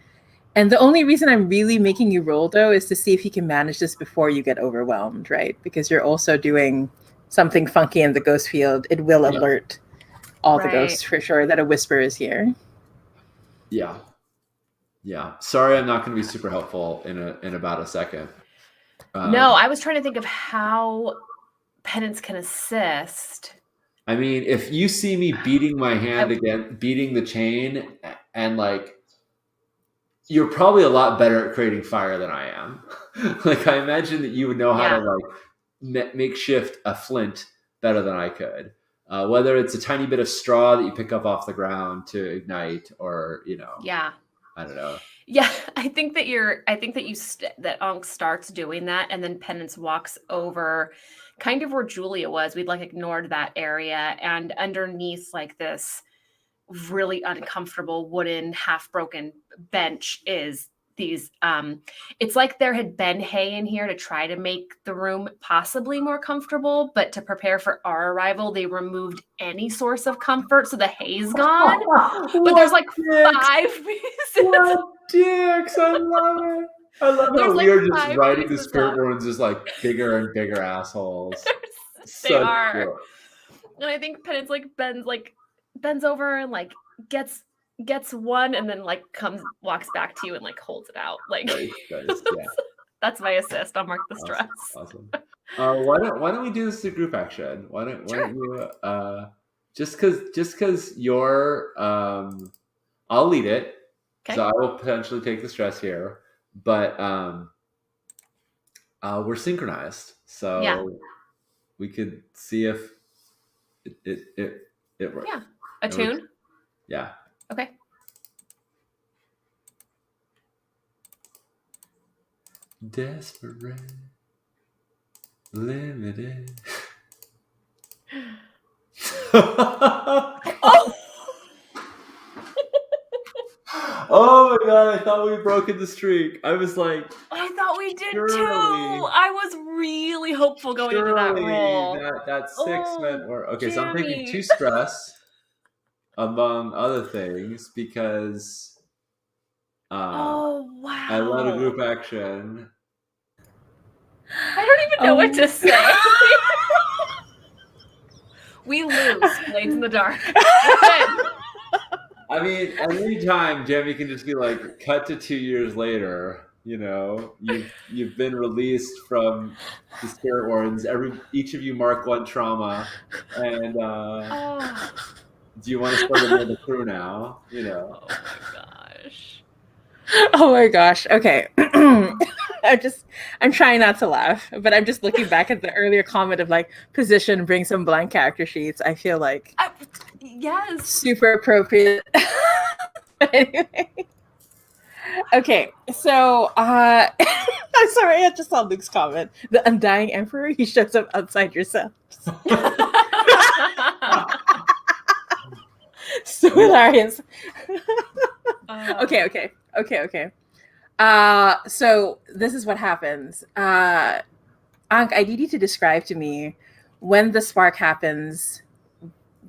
And the only reason I'm really making you roll though is to see if you can manage this before you get overwhelmed, right? Because you're also doing something funky in the ghost field. It will Yeah. alert all the Right. ghosts for sure that a whisper is here. Yeah. Sorry, I'm not going to be super helpful in about a second. No, I was trying to think of how Penance can assist. I mean, if you see me beating my hand again, beating the chain, and like, you're probably a lot better at creating fire than I am. Like, I imagine that you would know how to like makeshift a flint better than I could. Whether it's a tiny bit of straw that you pick up off the ground to ignite, or Yeah. I don't know. Yeah, I think that that Ankh starts doing that, and then Penance walks over kind of where Julia was. We'd like ignored that area, and underneath like this really uncomfortable wooden half broken bench is these it's like there had been hay in here to try to make the room possibly more comfortable, but to prepare for our arrival they removed any source of comfort, so the hay's gone. But there's like 5 pieces. What dicks! I love it. I love There's how like we are just 5 writing the pieces spirit left. words as like bigger and bigger assholes. They Such are. cool. And I think Penance bends over and like gets one, and then like walks back to you and like holds it out. Like Nice, yeah. That's my assist. I'll mark the stress. Awesome. Why don't we do this as a group action? Why don't you just because you're I'll lead it. Okay. So I will potentially take the stress here, but we're synchronized, so Yeah. we could see if it works. Yeah. Attune? Yeah. Okay. Desperate, limited. Oh! Oh my god, I thought we had broken the streak. I was like, I thought we did surely- too. I was really hopeful going into that surely roll. that 6 meant more. Okay, so I'm taking Jamie. 2 stress, among other things, because Oh wow. I led a group action. I don't even know what to say. We lose. Blades in the dark. I mean, at any time, Jamie can just be like, cut to 2 years later. You've been released from the spirit wardens. Each of you mark 1 trauma, and do you want to start another crew now? Oh my gosh. Oh my gosh. Okay. I'm trying not to laugh, but I'm just looking back at the earlier comment of like position, bring some blank character sheets. I feel like Yes. super appropriate. Anyway. Okay, so I'm sorry, I just saw Luke's comment. The undying emperor, he shows up outside yourself. So hilarious. Okay. So this is what happens. Ankh, I need you to describe to me when the spark happens.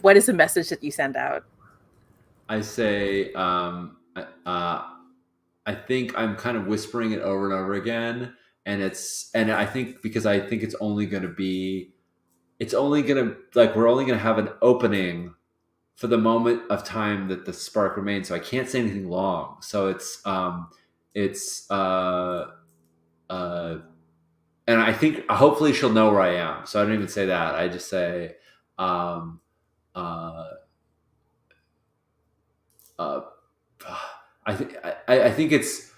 What is the message that you send out? I say, I think I'm kind of whispering it over and over again, and I think because I think it's only going to we're only going to have an opening for the moment of time that the spark remains. So I can't say anything long. So and I think hopefully she'll know where I am. So I don't even say that. I just say, I think it's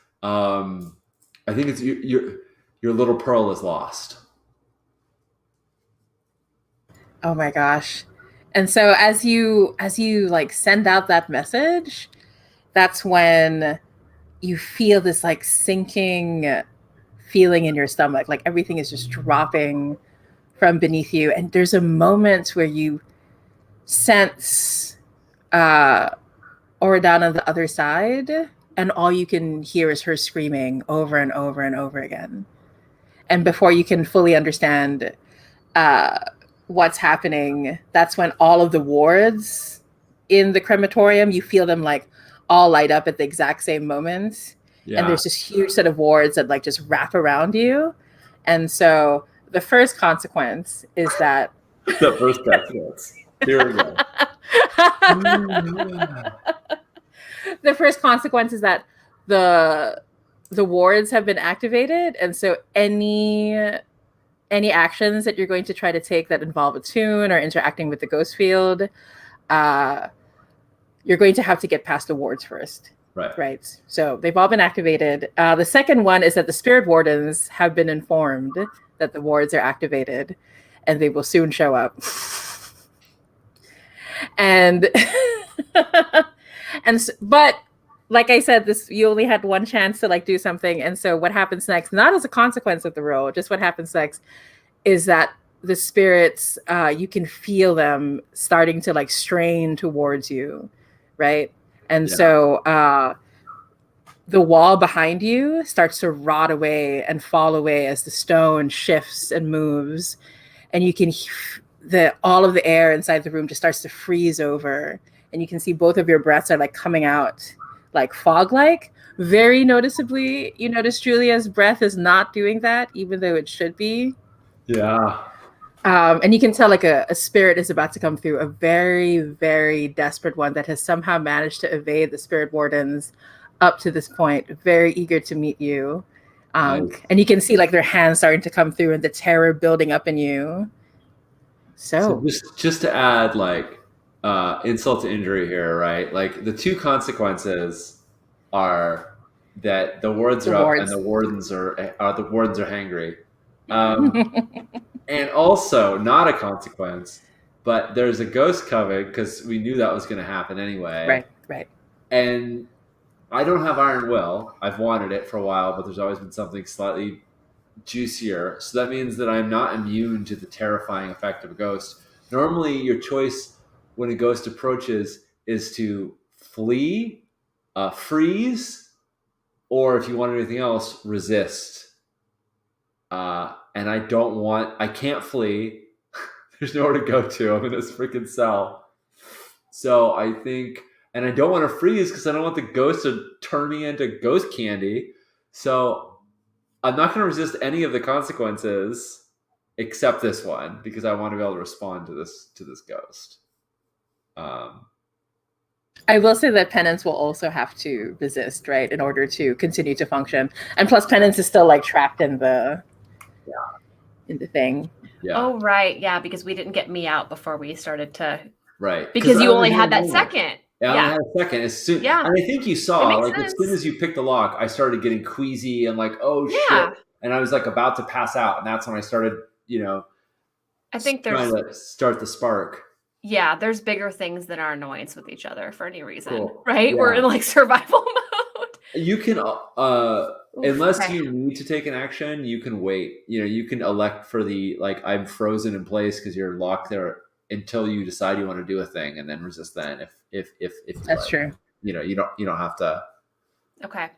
your little pearl is lost. Oh my gosh. And so as you like send out that message, that's when you feel this like sinking feeling in your stomach, like everything is just dropping from beneath you. And there's a moment where you sense Oradan on the other side, and all you can hear is her screaming over and over and over again. And before you can fully understand uh, what's happening, that's when all of the wards in the crematorium, you feel them like all light up at the exact same moment. Yeah. And there's this huge set of wards that like just wrap around you. And so the first consequence is that the first consequence. Here we go. the first consequence is that the wards have been activated, and so any actions that you're going to try to take that involve a tune or interacting with the ghost field, you're going to have to get past the wards first. Right. So they've all been activated. The second one is that the spirit wardens have been informed that the wards are activated, and they will soon show up. And but like I said, you only had one chance to like do something. And so what happens next, not as a consequence of the roll, just what happens next is that the spirits, you can feel them starting to like strain towards you, right? And so the wall behind you starts to rot away and fall away as the stone shifts and moves, and you can all of the air inside the room just starts to freeze over, and you can see both of your breaths are like coming out like fog-like. Very noticeably, you notice Julia's breath is not doing that, even though it should be. Yeah. And you can tell like a spirit is about to come through, a very, very desperate one that has somehow managed to evade the spirit wardens up to this point, very eager to meet you. Nice. And you can see like their hands starting to come through and the terror building up in you. So just to add like insult to injury here, right? Like the two consequences are that the wards are up and the wardens are hangry. And also not a consequence, but there's a ghost coming because we knew that was going to happen anyway. Right. And I don't have Iron Will. I've wanted it for a while, but there's always been something slightly juicier. So that means that I'm not immune to the terrifying effect of a ghost. Normally, your choice when a ghost approaches is to flee, freeze, or if you want anything else, resist. And I can't flee. There's nowhere to go to. I'm in this freaking cell. So I think, and I don't want to freeze because I don't want the ghost to turn me into ghost candy. So I'm not going to resist any of the consequences except this one because I want to be able to respond to this ghost. I will say that Penance will also have to resist, right, in order to continue to function. And plus, Penance is still like trapped in the thing. Yeah. Oh, right. Yeah, because we didn't get me out before we started to. Right. Because you only had that second. Yeah, I only had a second. As soon, and I think you saw, like, as soon as you picked the lock, I started getting queasy and like, oh shit, and I was like about to pass out, and that's when I started, I think trying to start the spark. Yeah, there's bigger things than our annoyance with each other for any reason, cool. Right? Yeah. We're in like survival mode. You can, unless you need to take an action, you can wait. You can elect for the like I'm frozen in place because you're locked there until you decide you want to do a thing, and then resist. Then if that's true. You don't have to. Okay.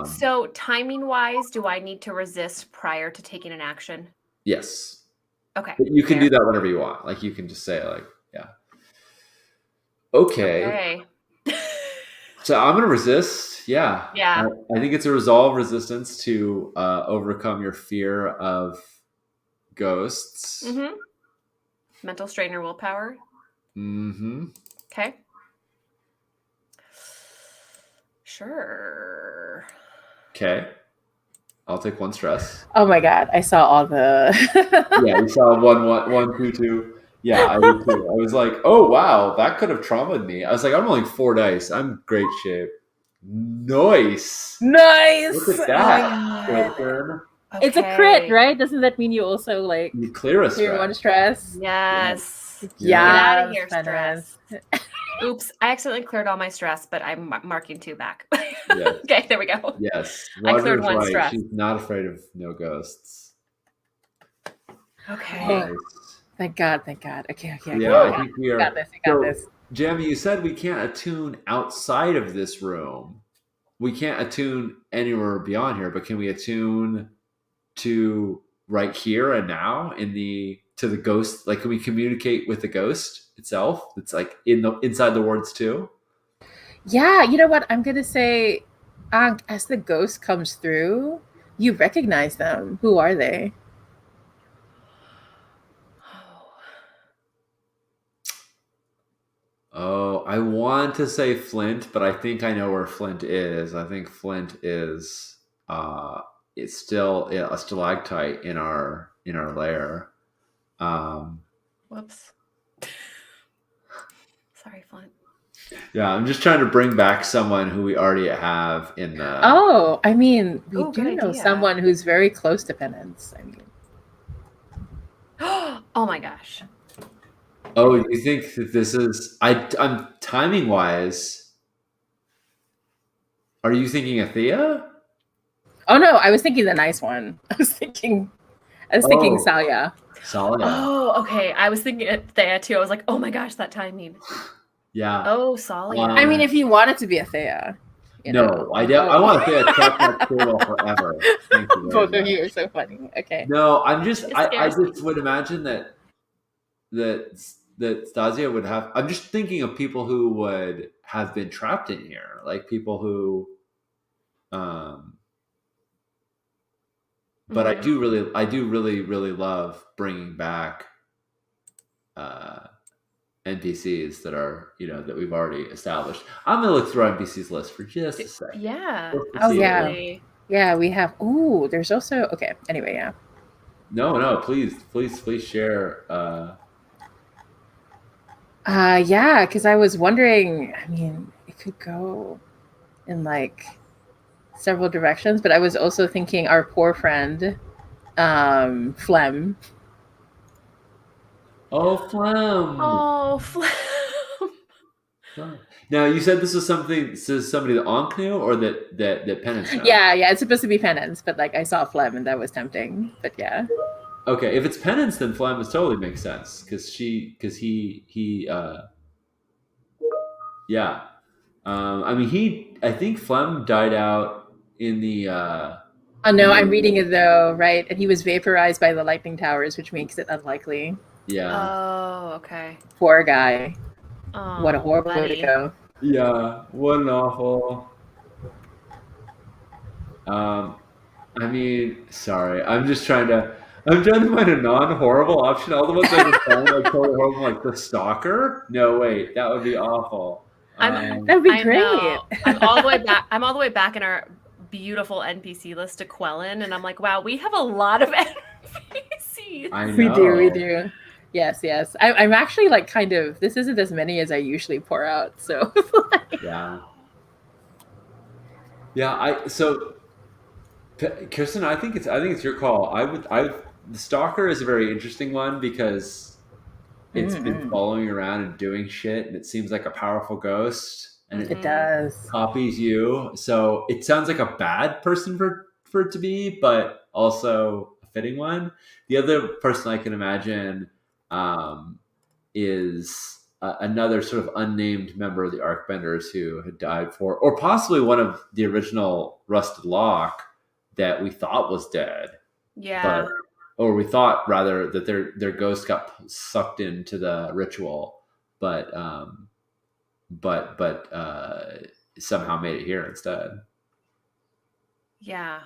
So timing wise, do I need to resist prior to taking an action? Yes. Okay. But you can do that whenever you want. Like you can just say like, yeah. Okay. So I'm gonna resist. Yeah. Yeah. I think it's a resolve resistance to overcome your fear of ghosts. Mm-hmm. Mental strain or willpower. Mm-hmm. Okay. Sure. Okay. I'll take 1 stress. Oh my god, I saw all the. Yeah, you saw 1, 2, 2. Yeah, I did too. I was like, oh wow, that could have traumatized me. I was like, I'm rolling 4 dice. I'm in great shape. Nice. Look at that. Okay. It's a crit, right? Doesn't that mean you also like you clear a stress? 1 stress? Yes. Yeah. Get out of here, stress. Oops, I accidentally cleared all my stress, but I'm marking 2 back. Yes. Okay, there we go. Yes, I cleared 1 stress. She's not afraid of no ghosts. Okay. Nice. Thank God. Okay. Yeah, I think we got this. Jamie, you said we can't attune outside of this room. we can't attune anywhere beyond here, but can we attune to right here and now to the ghost? Like, can we communicate with the ghost itself? It's like inside the wards too. Yeah, you know what? I'm gonna say, as the ghost comes through, you recognize them. Who are they? Oh, I want to say Flint, but I think I know where Flint is. I think Flint is it's still a stalactite in our lair. Whoops. Sorry, Flint. Yeah, I'm just trying to bring back someone who we already have in the. Oh, I mean, we Ooh, do good know idea. someone who's very close to Penance. I mean, Oh my gosh. Oh, you think that this is? I'm timing wise. Are you thinking Athea? oh no, I was thinking the nice one. I was thinking Salia. Solid. Oh, okay. I was thinking it there too. I was like, oh my gosh, that timing. Yeah. Oh, Salia. I mean, if you want it to be Athea, you know. I want Athea to keep that table forever. Thank you very Both of much. you are so funny. Okay. No, I'm just. It I scares me. just would imagine that Stasia would have. I'm just thinking of people who would have been trapped in here, like people who. But I do really love bringing back NPCs that are that we've already established. I'm gonna look through our NPCs list for just a second. Yeah. Just to Oh, see yeah. it. Yeah, we have. Ooh, there's also. Okay. Anyway, yeah. No, please share. Yeah, because I was wondering. I mean, it could go in like several directions, but I was also thinking our poor friend, Flem. Oh, Flem. Oh, Flem. Now you said this is somebody that Ankh knew, or that Penance knew? Yeah, it's supposed to be Penance, but like I saw Flem and that was tempting. But yeah. Okay, if it's Penance, then Flem totally makes sense because he yeah. I mean, I think Flem died out in the. Oh no, I'm reading it though, right? And he was vaporized by the lightning towers, which makes it unlikely. Yeah. Oh, okay. Poor guy. Oh, What a horrible way to buddy. go. Yeah. What an awful. I mean, sorry. I'm trying to find a non-horrible option. All the ones I just found are totally horrible, like the Stalker. No, wait, that would be awful. I'm- That'd be I great. know. I'm all the way back. I'm all the way back in our beautiful NPC list to Quellen, and I'm like, wow, we have a lot of NPCs. I know. We do. Yes. I'm actually like kind of. This isn't as many as I usually pour out. So. Yeah. So, Kirsten, I think it's your call. The Stalker is a very interesting one because it's been following you around and doing shit, and it seems like a powerful ghost, and It does. copies you. So it sounds like a bad person for it to be, but also a fitting one. The other person I can imagine is another sort of unnamed member of the Arcbenders who had died or possibly one of the original Rusted Lock that we thought was dead. Yeah. Or we thought rather that their ghost got sucked into the ritual, but somehow made it here instead. Yeah.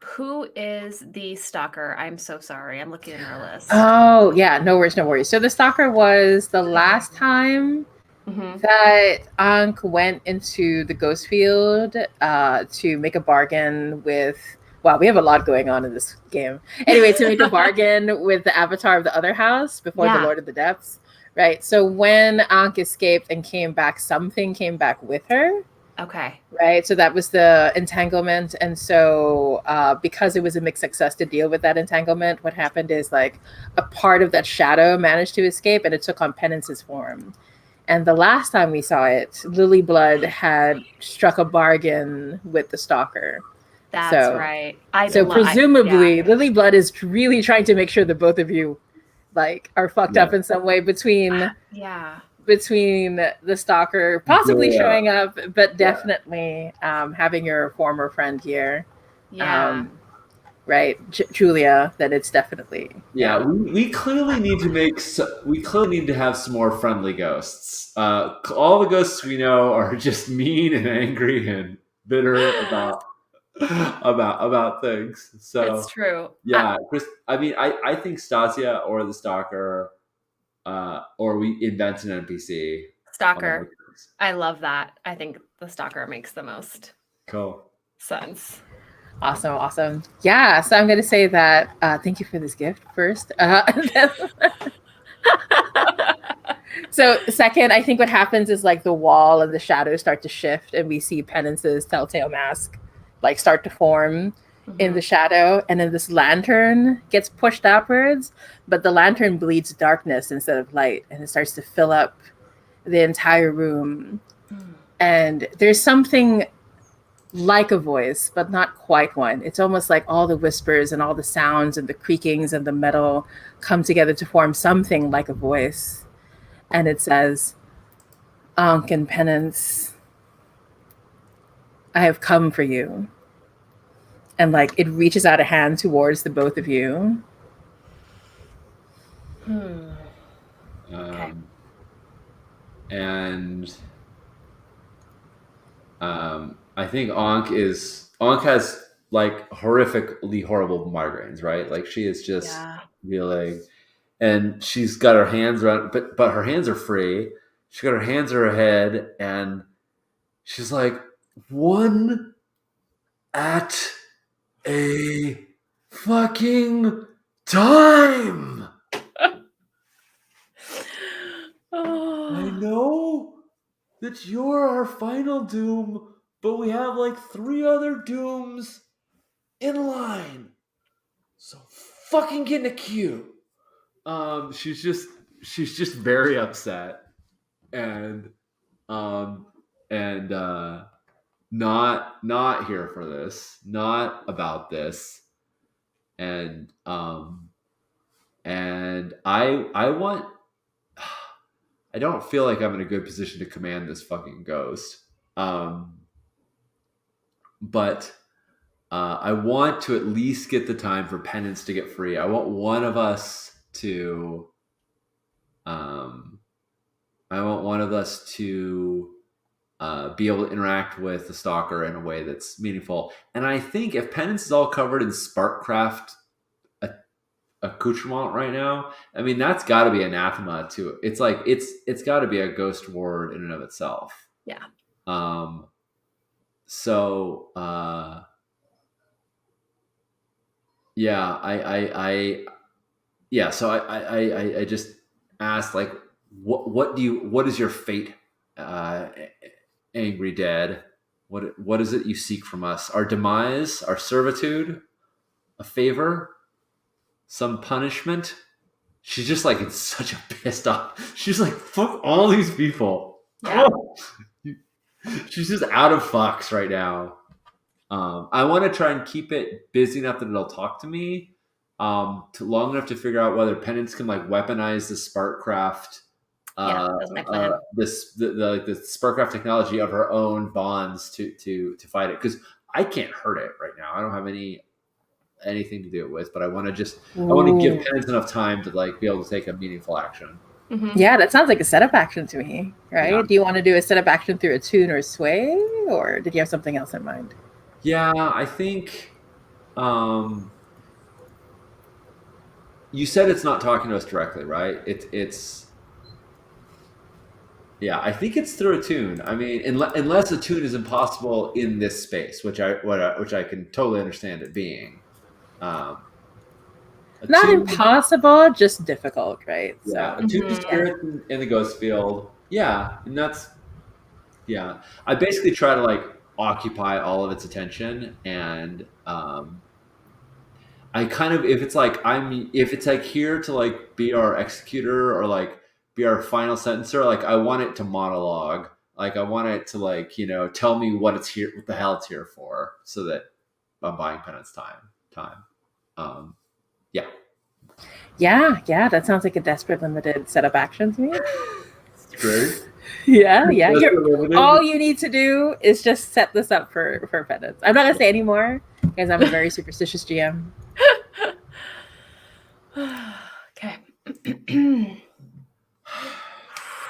Who is the stalker? I'm so sorry. I'm looking at our list. Oh yeah, no worries. So the Stalker was the last time that Ankh went into the ghost field to make a bargain with. Wow, we have a lot going on in this game. Anyway, to make a bargain with the avatar of the other house before the Lord of the Depths, right? So when Ankh escaped and came back, something came back with her. Okay. Right. So that was the entanglement. And so because it was a mixed success to deal with that entanglement, what happened is like a part of that shadow managed to escape and it took on Penance's form. And the last time we saw it, Lilyblood had struck a bargain with the Stalker. That's right. Presumably Lilyblood is really trying to make sure that both of you like are fucked up in some way between between the stalker possibly Yeah. showing up, but definitely having your former friend here. Yeah. Right, Julia, that it's definitely we clearly need to we clearly need to have some more friendly ghosts. All the ghosts we know are just mean and angry and bitter about things. So It's true. yeah, Chris. I mean, I think Stasia or the stalker, or we invent an NPC. Stalker. I love that. I think the stalker makes the most Cool. sense. Awesome. Yeah, so I'm going to say that thank you for this gift first. So second, I think what happens is like the wall and the shadows start to shift and we see Penance's telltale mask like start to form in the shadow, and then this lantern gets pushed upwards, but the lantern bleeds darkness instead of light, and it starts to fill up the entire room. And there's something like a voice, but not quite one. It's almost like all the whispers and all the sounds and the creakings and the metal come together to form something like a voice. And it says, Ankh and Penance, I have come for you. And like it reaches out a hand towards the both of you. Okay. And I think Ankh has like horrifically horrible migraines, right? Like she is just reeling, and she's got her hands around, but her hands are free. She's got her hands on her head, and she's like, one at a fucking time. I know that you're our final doom, but we have like 3 other dooms in line. So fucking get in a queue. She's just very upset and not here for this, not about this. And I don't feel like I'm in a good position to command this fucking ghost. But I want to at least get the time for Penance to get free. I want one of us to be able to interact with the stalker in a way that's meaningful. And I think if Penance is all covered in Sparkcraft accoutrement right now, I mean that's got to be anathema to it. It's like it's got to be a ghost ward in and of itself. Yeah. So yeah, I just asked like, what is your fate, angry dead? What is it you seek from us? Our demise, our servitude, a favor, some punishment? She's just like in such a pissed off. She's like, fuck all these people. Yeah. She's just out of fucks right now. I want to try and keep it busy enough that it'll talk to me, long enough to figure out whether Penance can like weaponize the Sparkcraft, that's my plan. the Sparkcraft technology of her own bonds to fight it, because I can't hurt it right now. I don't have anything to do it with, but I want to give Penance enough time to like be able to take a meaningful action. Mm-hmm. Yeah, that sounds like a setup action to me, right? Yeah. Do you want to do a setup action through a tune or sway, or did you have something else in mind? Yeah, I think you said it's not talking to us directly, right? It's yeah, I think it's through a tune. I mean, unless a tune is impossible in this space, which I can totally understand it being. Not impossible, just difficult, right? Yeah, so. A tune is spirit in the ghost field. Yeah, and that's I basically try to like occupy all of its attention, and I kind of if it's like here to like be our executor or like be our final sentencer, like I want it to monologue, like I want it to like tell me what the hell it's here for, so that I'm buying Penance time. Yeah, that sounds like a desperate limited setup action to me. Great. Yeah. That's unlimited. All you need to do is just set this up for penance. I'm not gonna say any more because I'm a very superstitious GM. Okay.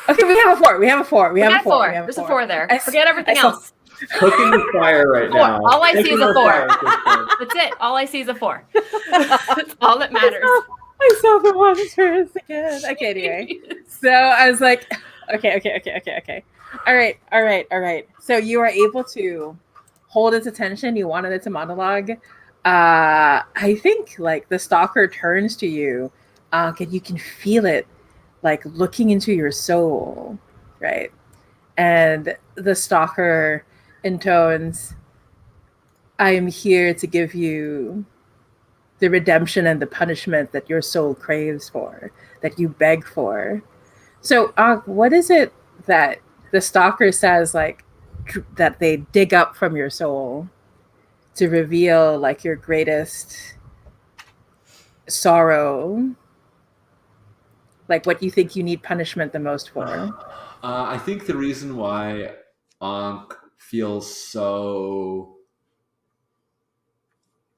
Okay, we have a 4. We have a 4. We have a 4. There's a 4 there. I- Forget everything I saw- else. Cooking the fire right 4. now. All I see is Cooking a the 4. fire at this point. That's it. All I see is a 4. That's all that matters. I saw the monsters again. Okay, anyway. So I was like, okay. All right. So you are able to hold its attention. You wanted it to monologue. I think like the stalker turns to you, and you can feel it like looking into your soul, right? And the stalker intones, I am here to give you the redemption and the punishment that your soul craves for, that you beg for. So, what is it that the stalker says, like, that they dig up from your soul to reveal, like, your greatest sorrow? Like, what you think you need punishment the most for? I think the reason why Ankh feels so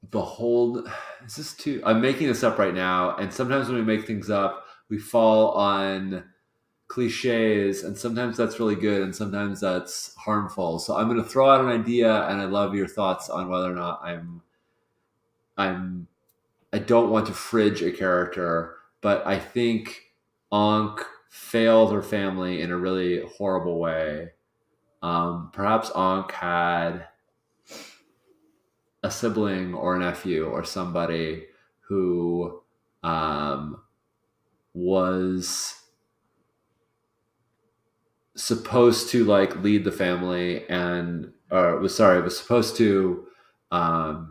behold, is this too? I'm making this up right now, and sometimes when we make things up, we fall on cliches, and sometimes that's really good, and sometimes that's harmful. So I'm going to throw out an idea, and I love your thoughts on whether or not I don't want to fridge a character, but I think Ankh failed her family in a really horrible way. Perhaps Ankh had a sibling or a nephew or somebody who was supposed to like lead the family was supposed to I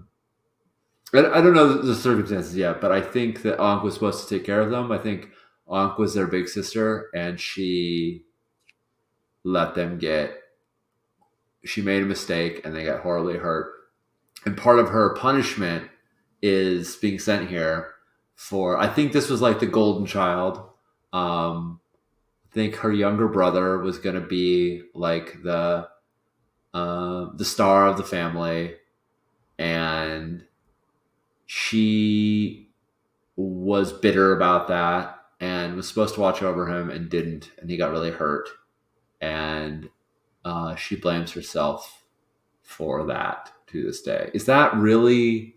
don't know the circumstances yet, but I think that Ankh was supposed to take care of them. I think Ankh was their big sister, and she let them she made a mistake and they got horribly hurt. And part of her punishment is being sent here for, I think this was like the golden child. I think her younger brother was going to be like the star of the family, and she was bitter about that and was supposed to watch over him and didn't, and he got really hurt, and she blames herself for that to this day. Is that really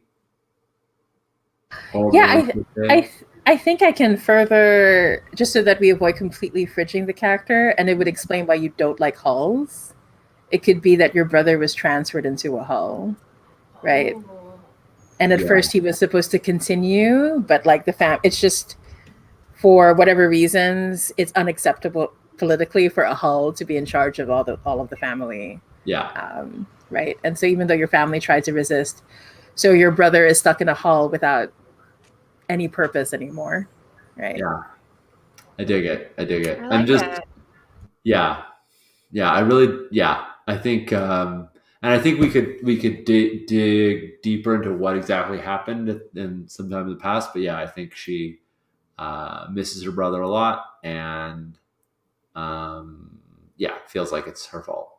horrible? Yeah, I think I can further, just so that we avoid completely fridging the character, and it would explain why you don't like hulls. It could be that your brother was transferred into a hull, right? Oh. And at first he was supposed to continue, but like it's just, for whatever reasons, it's unacceptable politically for a hull to be in charge of all of the family. Yeah. Right. And so even though your family tried to resist, so your brother is stuck in a hull without any purpose anymore. Right. Yeah. I dig it. I like I'm just, it. yeah. I think, and I think we could dig deeper into what exactly happened in sometime in the past. But yeah, I think she misses her brother a lot, and feels like it's her fault.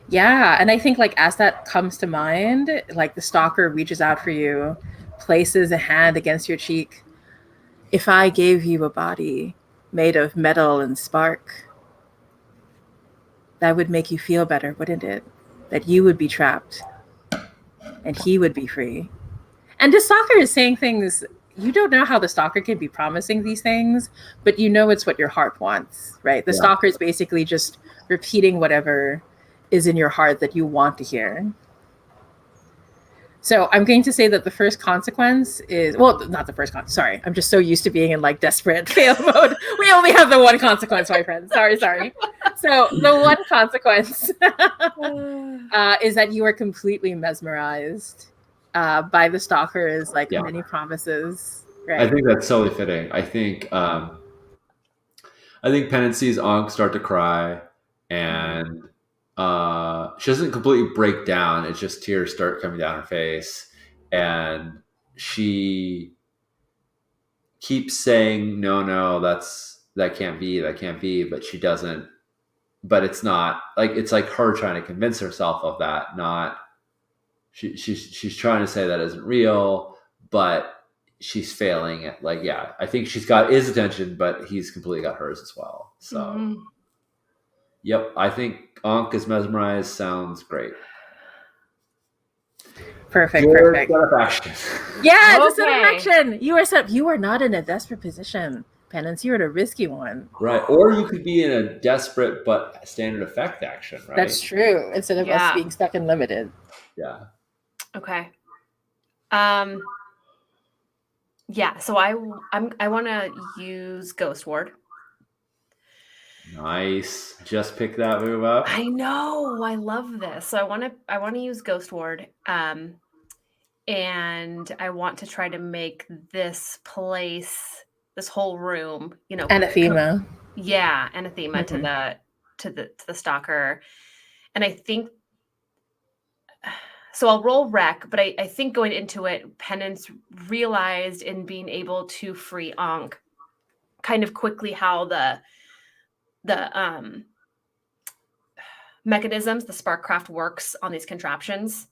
Yeah, and I think like as that comes to mind, like the stalker reaches out for you, places a hand against your cheek. If I gave you a body made of metal and spark, that would make you feel better, wouldn't it? That you would be trapped and he would be free. And the stalker is saying things, you don't know how the stalker can be promising these things, but you know it's what your heart wants, right? The stalker is basically just repeating whatever is in your heart that you want to hear. So I'm going to say that the first consequence is, well, not the first consequence. Sorry. I'm just so used to being in like desperate fail mode. We only have the one consequence, my friends. Sorry. So the one consequence is that you are completely mesmerized by the stalker's like many promises. Right? I think that's totally fitting. I think Penance sees Ankh start to cry, and she doesn't completely break down. It's just tears start coming down her face, and she keeps saying, "No, that's that can't be, but she doesn't. But it's not like it's like her trying to convince herself of that, not she's trying to say that isn't real, but she's failing at like yeah. I think she's got his attention, but he's completely got hers as well. So Mhm. yep, I think Ankh is mesmerized. Sounds great. Perfect. Your Perfect. set of action. Yeah, it's a set of Okay. action. You are set. You are not in a desperate position, Penance. You're in a risky one. Right, or you could be in a desperate but standard effect action, right? That's true. Instead of us Yeah. being stuck in limited. Yeah. Okay. Yeah, so I want to use Ghost Ward. Nice. Just pick that move up. I know. I love this. So I want to use Ghost Ward. And I want to try to make this place, this whole room, Anathema. yeah, anathema Mhm. to the stalker. And I think so I'll roll wreck, but I think going into it, Penance realized in being able to free Ankh kind of quickly how the mechanisms, the Sparkcraft works on these contraptions,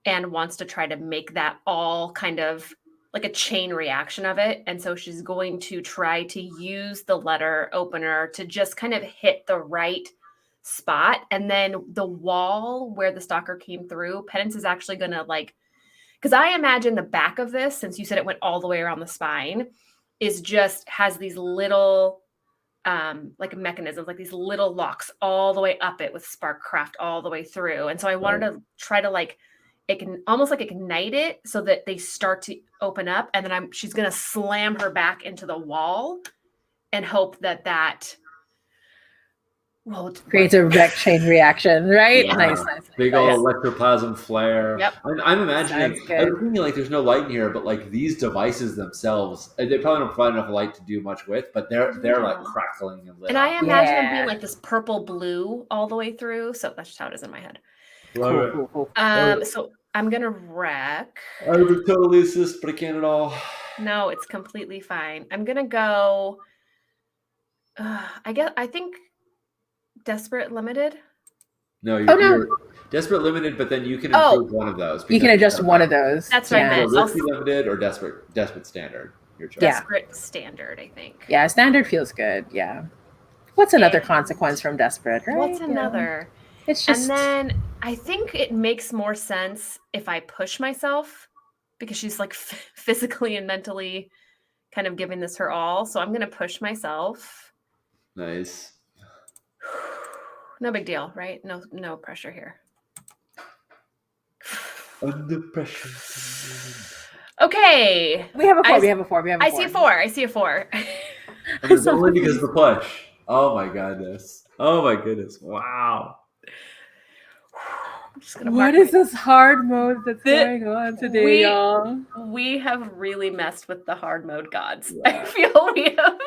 and wants to try to make that all kind of like a chain reaction of it. And so she's going to try to use the letter opener to just kind of hit the right spot. And then the wall where the stalker came through, Penance is actually going to because I imagine the back of this, since you said it went all the way around the spine, is just has these little like mechanisms, like these little locks all the way up it with Sparkcraft all the way through. And so I wanted to try to it can almost like ignite it so that they start to open up, and then she's going to slam her back into the wall and hope that creates a wreck chain reaction, right? Yeah. Nice. Big old electroplasm flare. Yep. I'm imagining, Sounds good. I'm thinking like there's no light in here, but like these devices themselves, they probably don't provide enough light to do much with, but they're like No. crackling and lit. And I imagine them Yeah. being like this purple blue all the way through. So that's just how it is in my head. Love it. Cool. So I'm going to wreck. I would totally assist, but I can't at all. No, it's completely fine. I'm going to go, I think Desperate Limited. No, Oh, no. you're desperate limited, but then you can improve one of those. You can because adjust one of those. That's what I meant. So risky limited or desperate standard. Your choice. Yeah. Desperate Standard, I think. Yeah, standard feels good. Yeah. What's another And consequence from desperate, right? What's You know, another? it's just. And then I think it makes more sense if I push myself, because she's like physically and mentally kind of giving this her all. So I'm going to push myself. Nice. No big deal, right? No pressure here. Under pressure. Okay. We have a four. I- We have a four. I see a 4. I see a 4. And it's only because of the push. Oh my goodness. Wow. I'm just gonna What mark is this hard mode that's The- going on today, we- y'all? We have really messed with the hard mode gods. Yeah. I feel we have.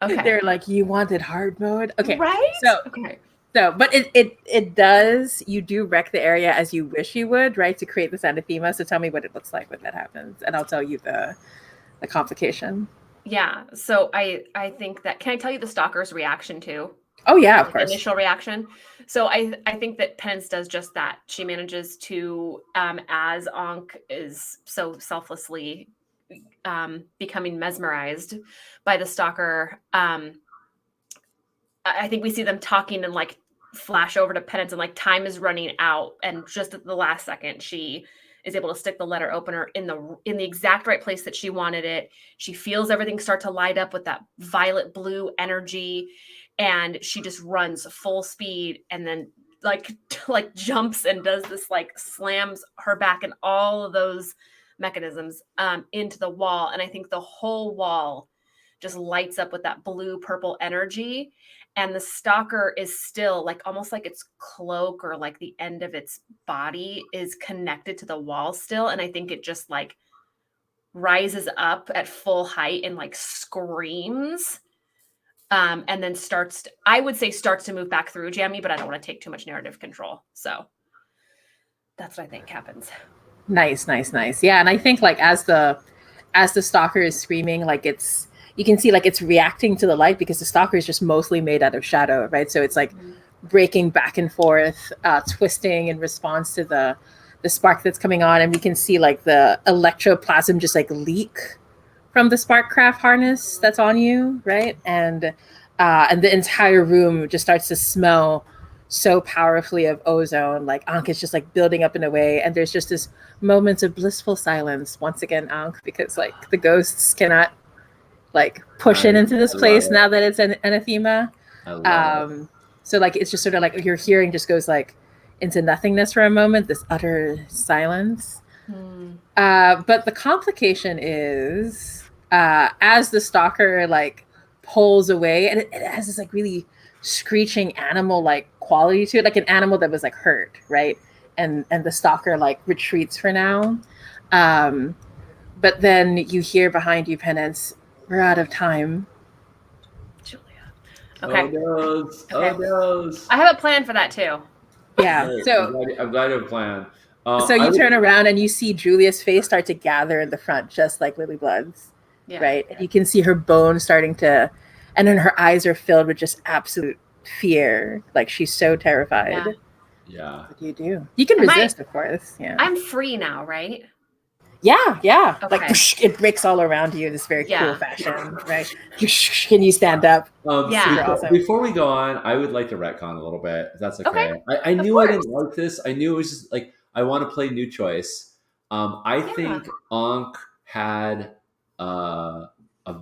Okay. They're like, you wanted hard mode? Okay. Right? So, Okay. but it does, you do wreck the area as you wish you would, right? To create this anathema. So tell me what it looks like when that happens. And I'll tell you the complication. Yeah. So I think that, can I tell you the stalker's reaction too? Oh yeah, of Like, course. initial reaction. So I think that Penance does just that. She manages to, as Ankh is so selflessly becoming mesmerized by the stalker. I think we see them talking and like flash over to Penance, and like time is running out, and just at the last second, she is able to stick the letter opener in the exact right place that she wanted it. She feels everything start to light up with that violet blue energy, and she just runs full speed, and then like jumps and does this, like slams her back and all of those mechanisms into the wall. And I think the whole wall just lights up with that blue purple energy. And the stalker is still like almost like its cloak or like the end of its body is connected to the wall still. And I think it just like rises up at full height and like screams. And then I would say starts to move back through Jamie, but I don't want to take too much narrative control. So that's what I think happens. Nice. Yeah, and I think like as the stalker is screaming, like it's you can see like it's reacting to the light because the stalker is just mostly made out of shadow, right? So it's like breaking back and forth, twisting in response to the spark that's coming on, and we can see like the electroplasm just like leak from the Sparkcraft harness that's on you, right? And the entire room just starts to smell so powerfully of ozone. Like Ankh is just like building up in a way, and there's just this moment of blissful silence once again, Ankh, because like the ghosts cannot like push in into this place now that it's an anathema. So like it's just sort of like your hearing just goes like into nothingness for a moment, this utter silence. But the complication is as the stalker like pulls away, and it has this like really screeching animal like quality to it, like an animal that was like hurt, right? And the stalker like retreats for now. But then you hear behind you, Penance, we're out of time. Julia. Okay. Oh no. I have a plan for that too. Yeah. Right. So I'm glad you have a plan. so you turn around and you see Julia's face start to gather in the front, just like Lily Blood's, right? And you can see her bones starting to, and then her eyes are filled with just absolute fear. Like she's so terrified. Yeah. What do you do? You can resist, of course. Yeah. I'm free now, right? Yeah. Okay. Like it breaks all around you in this very cool fashion, right? Can you stand up? Before we go on, I would like to retcon a little bit, if that's okay. I knew I didn't like this. I knew it was just like, I want to play new choice. I think Ankh had a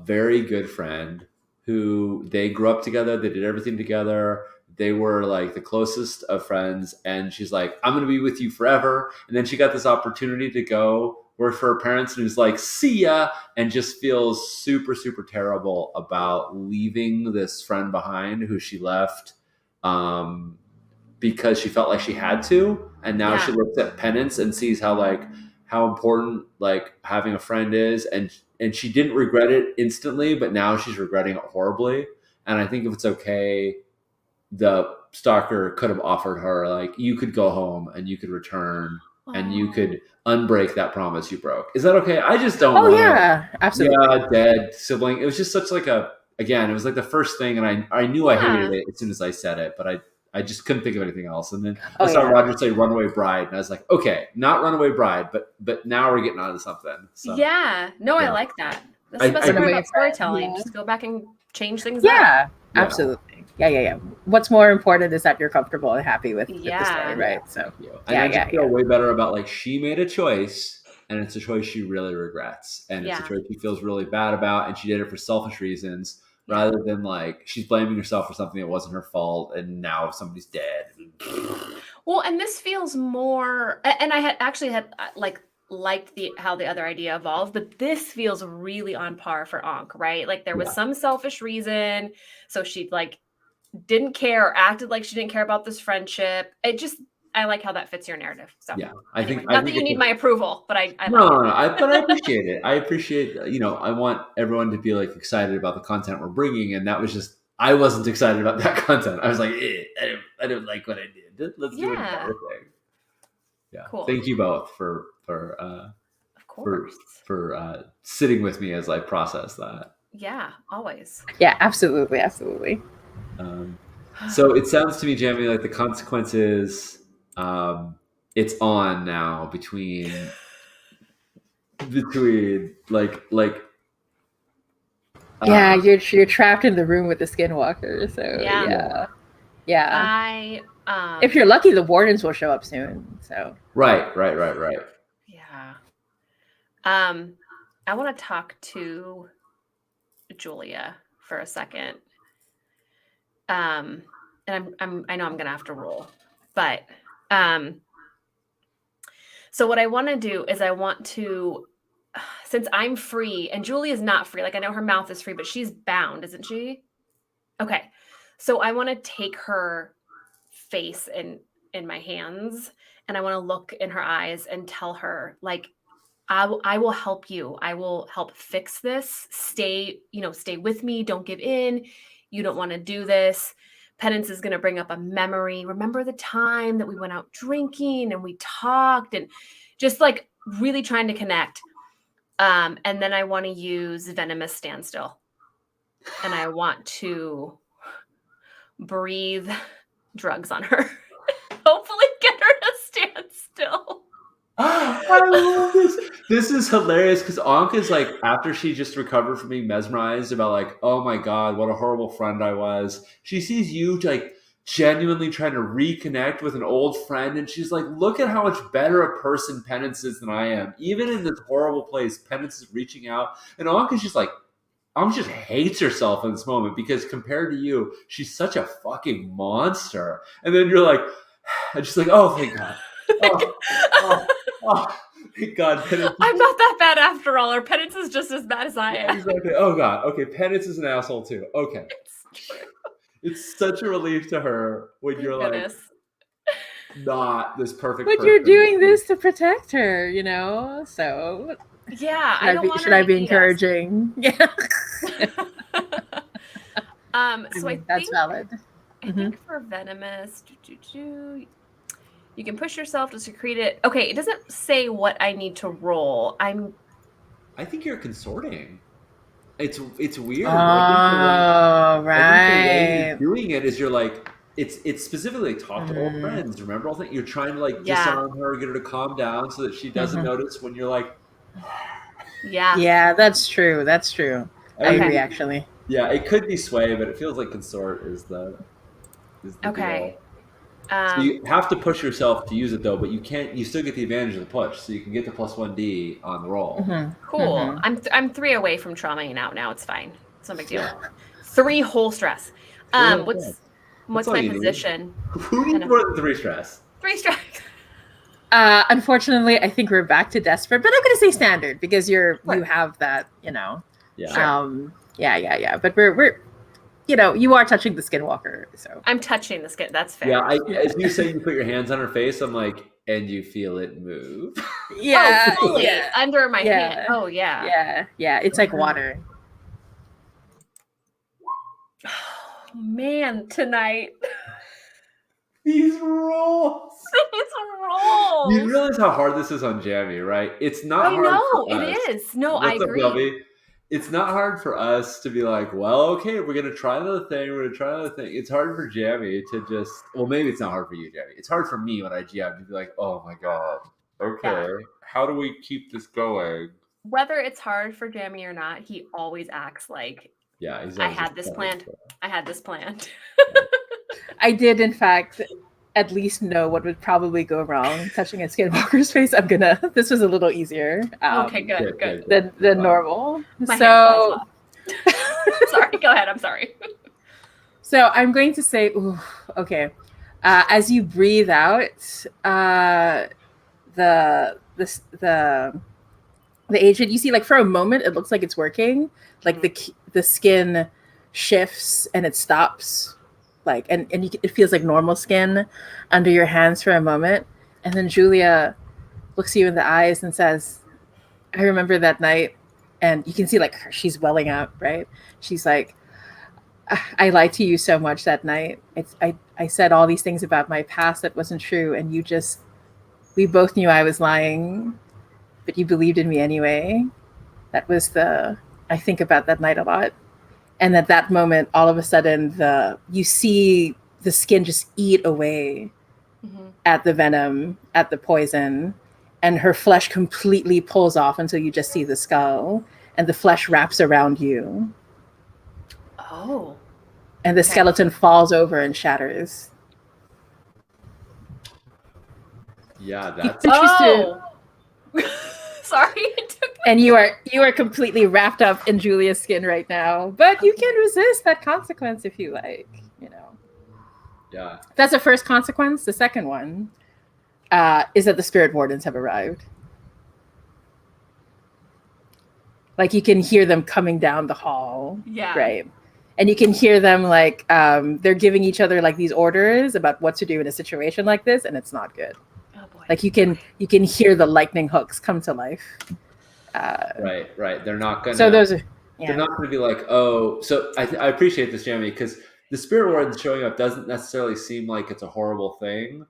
very good friend who they grew up together. They did everything together. They were like the closest of friends. And she's like, I'm going to be with you forever. And then she got this opportunity to go work for her parents and was like, see ya, and just feels super, super terrible about leaving this friend behind who she left because she felt like she had to. And now she looks at Penance and sees how important like having a friend is. And she didn't regret it instantly, but now she's regretting it horribly. And I think if it's okay, the stalker could have offered her like, you could go home and you could return and you could unbreak that promise you broke. Is that okay? I just don't want yeah, absolutely. Yeah, dead sibling. It was just such like it was like the first thing, and I knew I hated it as soon as I said it, but I just couldn't think of anything else. And then I saw Roger say Runaway Bride, and I was like, okay, not Runaway Bride, but now we're getting onto something. So, I like that. That's the best part about storytelling. Just go back and change things up. Absolutely. Yeah. What's more important is that you're comfortable and happy with the story, right? So I just feel way better about like she made a choice, and it's a choice she really regrets, and it's a choice she feels really bad about, and she did it for selfish reasons rather than like she's blaming herself for something that wasn't her fault, and now somebody's dead. Well, and this feels more, and I had liked how the other idea evolved, but this feels really on par for Ankh, right? Like there was some selfish reason, so she like didn't care or acted like she didn't care about this friendship. I like how that fits your narrative. So I think not that you need my approval, but I appreciate it. I appreciate, I want everyone to be like excited about the content we're bringing, and that was just, I wasn't excited about that content. I was like, I don't like what I did. Let's do another thing. Yeah. Cool. Thank you both for sitting with me as I process that. Yeah, always. Yeah, absolutely. So it sounds to me, Jamie, like the consequences, it's on now between like you're trapped in the room with the skinwalker. So yeah. If you're lucky, the wardens will show up soon. So right. Yeah. I want to talk to Julia for a second. And I know I'm gonna have to roll, but so what I want to do is I want to, since I'm free and Julia's not free, like I know her mouth is free, but she's bound, isn't she? Okay, so I want to take her face in my hands, and I want to look in her eyes and tell her like, I will help you. I will help fix this. Stay with me. Don't give in. You don't want to do this. Penance is going to bring up a memory. Remember the time that we went out drinking and we talked, and just like really trying to connect. And then I want to use Venomous Standstill and I want to breathe drugs on her. Hopefully get her to stand still. I love this. This is hilarious because Anka's like, after she just recovered from being mesmerized about like, oh my god, what a horrible friend I was. She sees you like genuinely trying to reconnect with an old friend, and she's like, look at how much better a person Penance is than I am. Even in this horrible place, Penance is reaching out, and Anka's just like, Anka just hates herself in this moment because compared to you, she's such a fucking monster. And then you're like, and she's like, oh thank God. Oh, thank God. Penance. I'm not that bad after all. Her Penance is just as bad as I am. Exactly. Oh God. Okay, Penance is an asshole too. Okay. It's true. It's such a relief to her when you're Goodness. like not this perfect. But you're doing this to protect her, you know. So yeah, I don't want should her I to be eat us. encouraging? Yeah. So I that's think, valid. I think for venomous, you can push yourself to secrete it. Okay, it doesn't say what I need to roll. I think you're consorting. It's weird. Oh, I think the way right. you're doing it is you're like it's specifically like, talk to old friends. Remember all that you're trying to like Yeah. disarm her, get her to calm down so that she doesn't notice when you're like. Yeah. Yeah, that's true. That's true. I agree, actually. Yeah, it could be sway, but it feels like consort is the Okay. deal. So you have to push yourself to use it though, but you can't. You still get the advantage of the push, so you can get the +1D on the roll. Cool. I'm 3 away from traumaing out now. It's fine. It's no big deal. 3 whole stress. What's my position? Who needs more than 3 stress? 3 stress. Unfortunately, I think we're back to desperate, but I'm going to say standard because you have that, you know. Yeah. Yeah. But we're you know, you are touching the skinwalker, so I'm touching the skin. That's fair. Yeah, as you say, you put your hands on her face. I'm like, and you feel it move. Yeah, fully yeah. under my hand. Oh yeah. Yeah. It's like water. Oh man, tonight. These rolls. You realize how hard this is on Jamie, right? It's not hard. I know, it is. No, I agree. Up, it's not hard for us to be like, well, okay, we're gonna try another thing. We're gonna try another thing. It's hard for Jamie to just. Well, maybe it's not hard for you, Jamie. It's hard for me when I GM to be like, oh my god, okay, how do we keep this going? Whether it's hard for Jamie or not, he always acts like, yeah, I had this planned. I had this planned. I did, in fact, at least know what would probably go wrong touching a skinwalker's face. This was a little easier. Okay, good. Than normal. My so sorry, go ahead. I'm sorry. So I'm going to say, okay. As you breathe out, the agent, you see, like for a moment, it looks like it's working. Like the skin shifts and it stops. Like and it feels like normal skin under your hands for a moment, and then Julia looks you in the eyes and says, I remember that night. And you can see like she's welling up, right? She's like, I lied to you so much that night. I said all these things about my past that wasn't true, and we both knew I was lying, but you believed in me anyway. That was I think about that night a lot. And at that moment, all of a sudden, you see the skin just eat away at the venom, at the poison, and her flesh completely pulls off until you just see the skull, and the flesh wraps around you. Oh. And the skeleton falls over and shatters. Yeah, that's interesting. Sorry. And you are completely wrapped up in Julia's skin right now, but you can resist that consequence if you like, you know. Yeah. That's the first consequence. The second one is that the spirit wardens have arrived. Like you can hear them coming down the hall. Yeah. Right. And you can hear them like they're giving each other like these orders about what to do in a situation like this, and it's not good. Oh boy. Like you can hear the lightning hooks come to life. Right. They're not gonna. So those are. Yeah. They're not gonna be like, oh. So I appreciate this, Jamie, because the spirit wardens showing up doesn't necessarily seem like it's a horrible thing,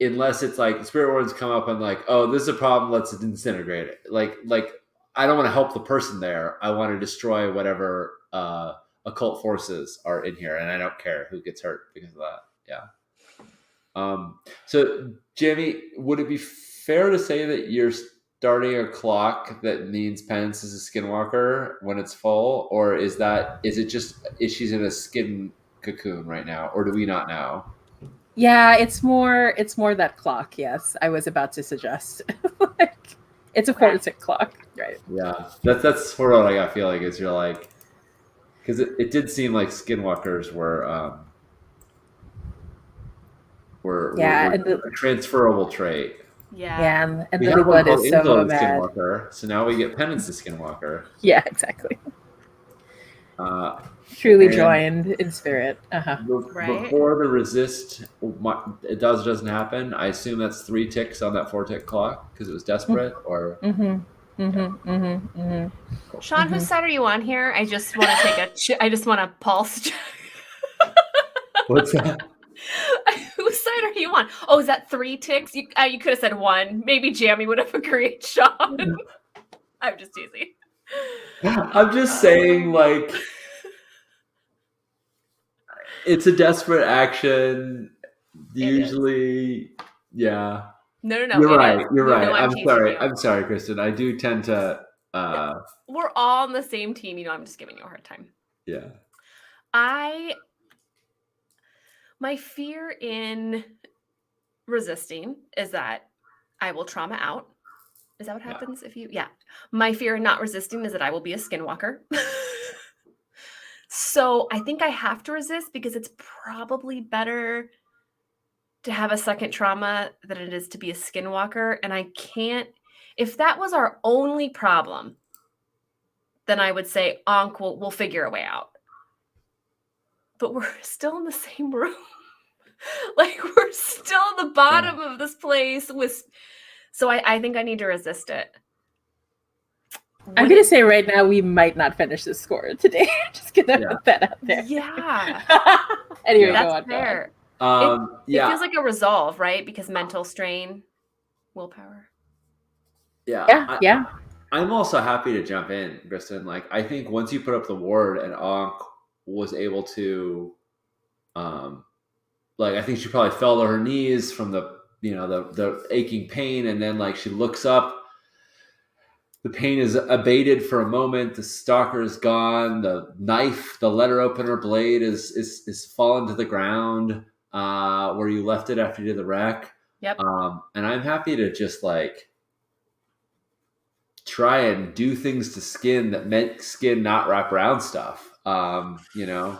unless it's like the spirit wardens come up and like, oh, this is a problem. Let's disintegrate it. Like I don't want to help the person there. I want to destroy whatever occult forces are in here, and I don't care who gets hurt because of that. Yeah. So, Jamie, would it be fair to say that you're starting a clock that means Penance is a skinwalker when it's full, or is she's in a skin cocoon right now, or do we not know? Yeah, it's more that clock. Yes, I was about to suggest. Like, it's a 4 to 6 clock, right? Yeah, that's sort of like I feel like is you're like, because it did seem like skinwalkers were Yeah, were and a transferable trait. Yeah. and We Lily have one Blood called is Angel so the mad. Skinwalker, so now we get Penance the Skinwalker. Yeah, exactly. Uh, Truly and joined in spirit. Right. before the resist, it doesn't happen. I assume that's 3 ticks on that 4-tick clock because it was desperate, or Sean, whose side are you on here? I just want to I just want to pulse check. what's that? Whose side are you on? Oh, is that 3 ticks? You could have said 1. Maybe Jamie would have agreed, Sean. I'm just teasing. I'm just saying, like, it's a desperate action. Usually, yeah. No. You're it right. is. You're You right. know I'm I'm teasing sorry. you. I'm sorry, Kristen. I do tend to. We're all on the same team. You know, I'm just giving you a hard time. Yeah. My fear in resisting is that I will trauma out. Is that what happens if you? Yeah. My fear in not resisting is that I will be a skinwalker. So I think I have to resist because it's probably better to have a second trauma than it is to be a skinwalker. And I can't, if that was our only problem, then I would say, Onk, we'll figure a way out. But we're still in the same room. Like, we're still at the bottom of this place so I think I need to resist it. I'm going to say right now we might not finish this score today. Just going to put that out there. Yeah. Anyway, That's go on. fair. Yeah. It feels like a resolve, right? Because mental strain, willpower. Yeah. I'm also happy to jump in, Kristen. Like, I think once you put up the ward and Ankh was able to, like, I think she probably fell to her knees from the aching pain, and then like she looks up. The pain is abated for a moment. The stalker is gone. The knife, the letter opener blade is fallen to the ground where you left it after you did the wreck. Yep. And I'm happy to just like try and do things to skin that make skin not wrap around stuff. I'm happy. Yeah.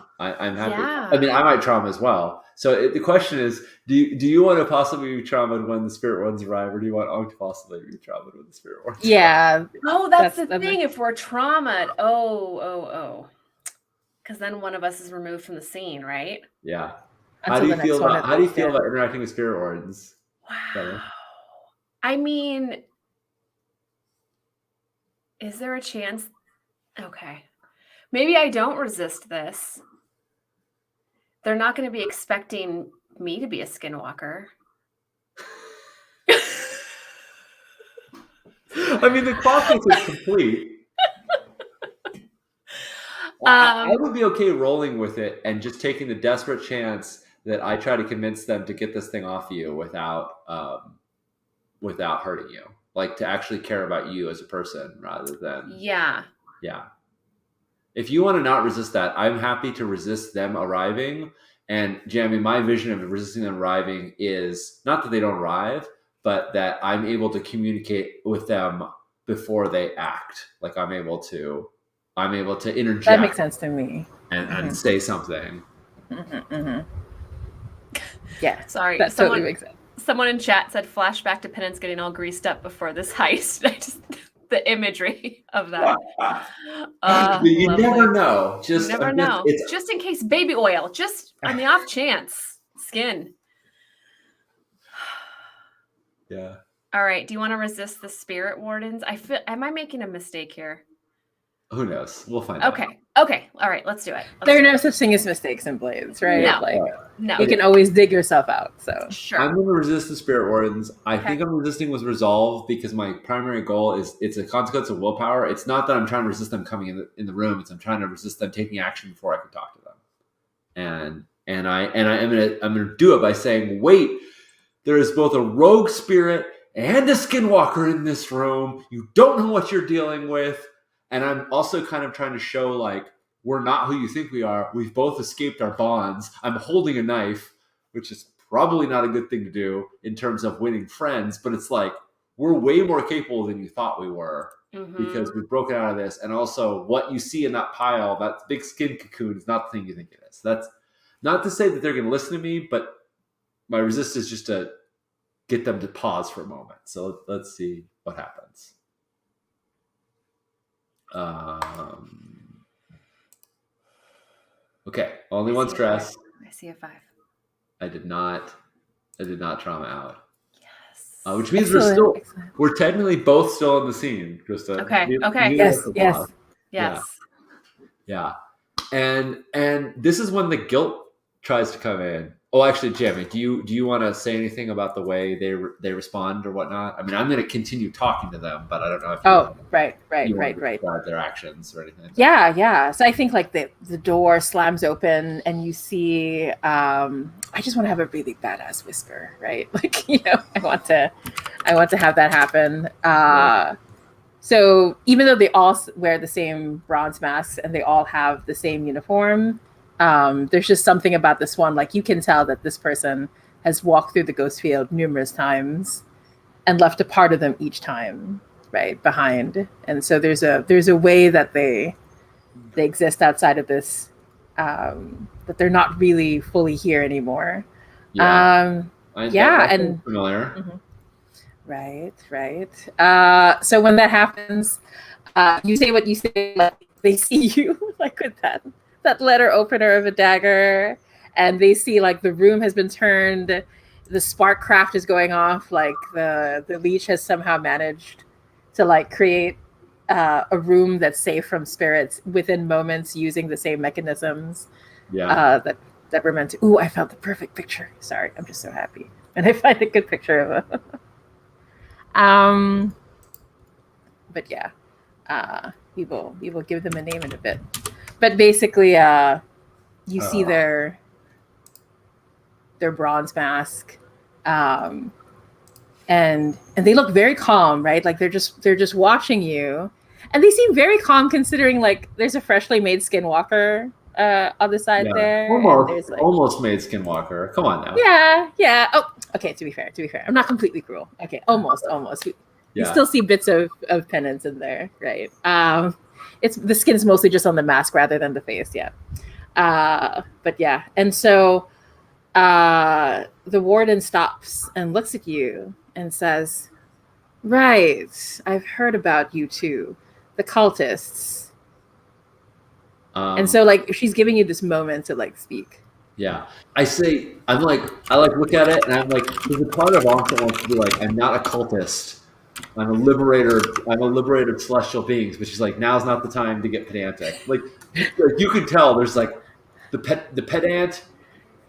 I mean, I might trauma as well. So the question is, do you want to possibly be traumatized when the spirit ones arrive, or do you want Ankh to possibly be traumatized when the spirit ones? Yeah. Oh, that's the thing. If we're traumatized, because then one of us is removed from the scene, right? Yeah. How do you feel about interacting with spirit wardens? Wow. I mean, is there a chance? Okay. Maybe I don't resist this. They're not going to be expecting me to be a skinwalker. I mean, the clock is complete. I would be okay rolling with it and just taking the desperate chance that I try to convince them to get this thing off you without hurting you. Like, to actually care about you as a person rather than... Yeah. If you want to not resist that, I'm happy to resist them arriving. And Jamie, my vision of resisting them arriving is not that they don't arrive, but that I'm able to communicate with them before they act. Like, I'm able to interject. That makes sense to me. And say something. Yeah. Sorry. That totally makes sense. Someone in chat said flashback to Penance getting all greased up before this heist. The imagery of that. You never know. You never know. Just in case, baby oil. Just on the off chance. Skin. Yeah. All right. Do you want to resist the spirit wardens? Am I making a mistake here? Who knows? We'll find out. Okay. All right. Let's do it. There are no such thing as mistakes in Blades, right? No. Like No. you can always dig yourself out. So Sure. I'm going to resist the Spirit Wardens. I Okay. think I'm resisting with resolve because my primary goal is it's a consequence of willpower. It's not that I'm trying to resist them coming in the room. It's I'm trying to resist them taking action before I can talk to them. And I'm gonna do it by saying, wait, there is both a rogue spirit and a skinwalker in this room. You don't know what you're dealing with. And I'm also kind of trying to show like we're not who you think we are. We've both escaped our bonds. I'm holding a knife, which is probably not a good thing to do in terms of winning friends, but it's like we're way more capable than you thought we were because we've broken out of this. And also what you see in that pile, that big skin cocoon, is not the thing you think it is. That's not to say that they're going to listen to me, but my resist is just to get them to pause for a moment. So let's see what happens. Okay, only one stress. I see a 5. I did not trauma out. Yes. Which means excellent. we're technically both still on the scene, Krista. Okay. Yes. Yeah. And this is when the guilt tries to come in. Oh, actually, Jamie, do you want to say anything about the way they respond or whatnot? I mean, I'm going to continue talking to them, but I don't know if you want to describe their actions or anything. Yeah. So I think like the door slams open and you see. I just want to have a really badass whisper, right? Like I want to have that happen. So even though they all wear the same bronze masks and they all have the same uniform. There's just something about this one, like you can tell that this person has walked through the ghost field numerous times and left a part of them each time, right, behind. And so there's a way that they exist outside of this, that they're not really fully here anymore. Familiar. Mm-hmm. Right. So when that happens, you say what you say, like they see you like with that letter opener of a dagger, and they see like the room has been turned, the spark craft is going off, like the leech has somehow managed to like create a room that's safe from spirits within moments using the same mechanisms that were meant to. Ooh, I found the perfect picture. Sorry, I'm just so happy. And I find a good picture of a but yeah, we will give them a name in a bit. But basically, you see their bronze mask, and they look very calm, right? Like they're just watching you, and they seem very calm considering like there's a freshly made skinwalker on the side there. Almost made skinwalker. Come on now. Yeah. Oh, okay. To be fair, I'm not completely cruel. Okay, almost. You still see bits of penance in there, right? It's the skin's mostly just on the mask rather than the face, but yeah. And so the warden stops and looks at you and says, right, I've heard about you two, the cultists. And so like she's giving you this moment to like speak. Yeah. I look at it and I'm like, there's a part of Ankh that wants to be like, I'm not a cultist. I'm a liberator of celestial beings, but she's like, now's not the time to get pedantic. Like you can tell there's like the pedant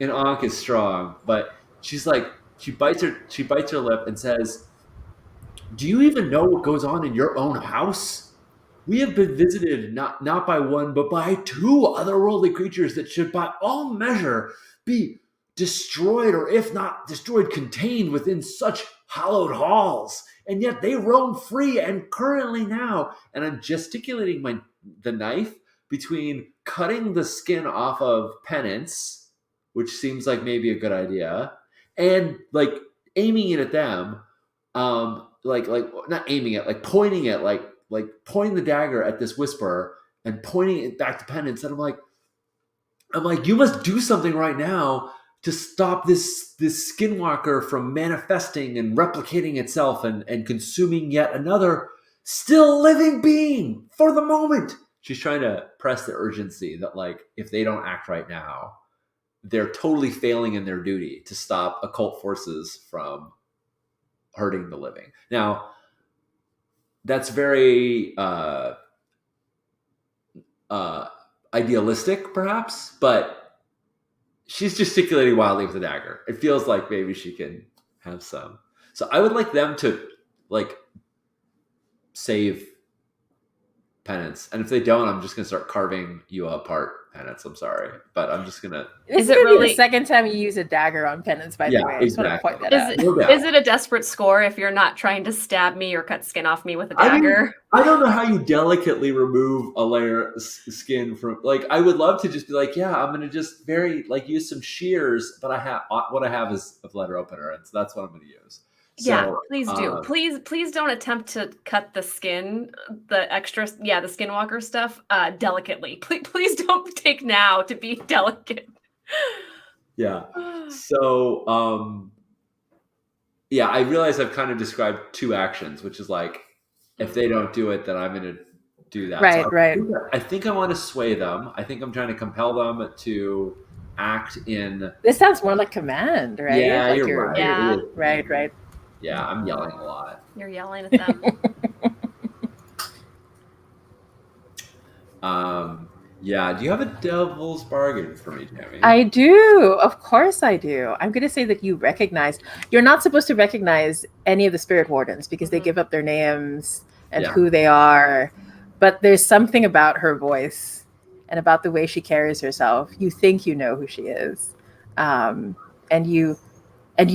in Ankh is strong, but she's like, she bites her lip and says, do you even know what goes on in your own house? We have been visited not by one, but by 2 otherworldly creatures that should by all measure be destroyed, or if not destroyed, contained within such hallowed halls. And yet they roam free, and currently now, and I'm gesticulating the knife between cutting the skin off of Penance, which seems like maybe a good idea, and like aiming it at them, like not aiming it, like pointing it, like pointing the dagger at this whisperer and pointing it back to Penance. And I'm like, you must do something right now to stop this skinwalker from manifesting and replicating itself and consuming yet another still living being for the moment. She's trying to press the urgency that like, if they don't act right now, they're totally failing in their duty to stop occult forces from hurting the living. Now, that's very idealistic, perhaps, but she's gesticulating wildly with a dagger. It feels like maybe she can have some. So I would like them to like save Penance, and if they don't, I'm just gonna start carving you apart, Penance. I'm sorry, but I'm just gonna. This Is is it gonna be really- the second time you use a dagger on Penance, by the Yeah, way. I just want to exactly. point that Is out. it, No doubt. is it a desperate score if you're not trying to stab me or cut skin off me with a I mean, dagger? I don't know how you delicately remove a layer of skin from. Like, I would love to just be like, yeah, I'm gonna just use some shears, but what I have is a letter opener, and so that's what I'm gonna use. Yeah, So, please do. Please don't attempt to cut the skin, the skinwalker stuff, delicately. Please don't take now to be delicate. Yeah. So, yeah, I realize I've kind of described two actions, which is like, if they don't do it, then I'm going to do that. Right, So right. I think I want to sway them. I think I'm trying to compel them to act in. This sounds more like command, right? Yeah, Like you're right. Yeah. It is. Right. Yeah, I'm yelling a lot. You're yelling at them. Yeah. Do you have a devil's bargain for me, Tammy? I do. Of course I do. I'm going to say that you're not supposed to recognize any of the spirit wardens because they Mhm. give up their names and Yeah. who they are. But there's something about her voice and about the way she carries herself. You think you know who she is. And you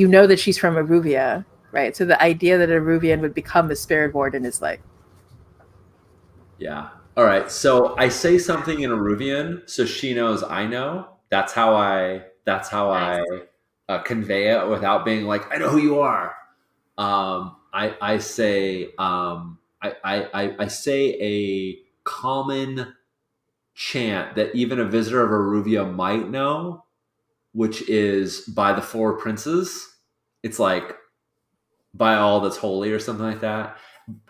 know that she's from Aruvia, right? So the idea that Aruvian would become a spirit warden is like, Yeah. All right. So I say something in Aruvian, so she knows I know. That's how I Nice. convey it without being like, I know who you are. I say I say a common chant that even a visitor of Aruvia might know, which is by the four princes. It's like by all that's holy or something like that.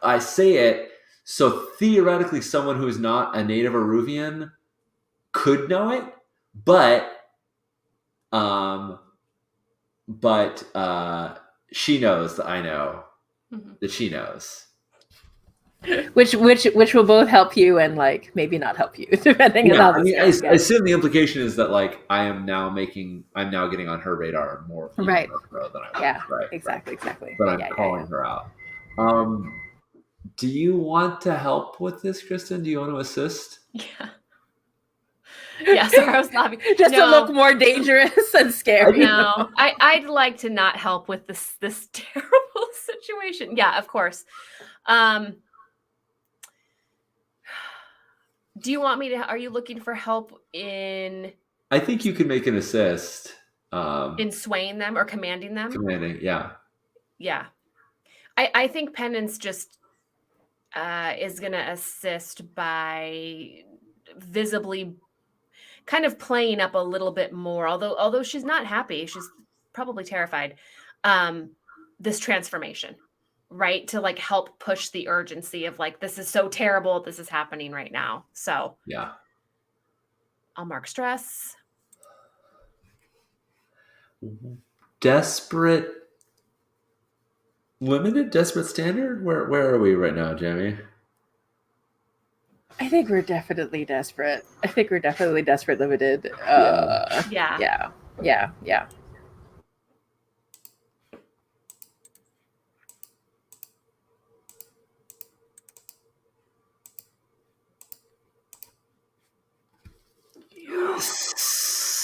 I say it so theoretically someone who is not a native Aruvian could know it, but she knows that I know Mhm. that she knows. which will both help you and like maybe not help you depending on Yeah, how I this mean, I goes. assume the implication is that like I'm now getting on her radar more even Right. more than I was. Yeah, Right. Exactly. But I'm Yeah. calling her out. Do you want to help with this, Kristen? Do you want to assist? Yeah. Yeah, sorry, I was laughing. Just to No. look more dangerous and scary. No, I'd like to not help with this terrible situation. Yeah, of course. Do you want me to? Are you looking for help in I think you can make an assist. swaying them or commanding them? Commanding, yeah. Yeah, I think Penance just is going to assist by visibly kind of playing up a little bit more. Although she's not happy, she's probably terrified. This transformation, right? To like help push the urgency of like, this is so terrible. This is happening right now. So Yeah. I'll mark stress. Desperate standard? Where are we right now, Jamie? I think we're definitely desperate. Limited. Yeah. Yeah.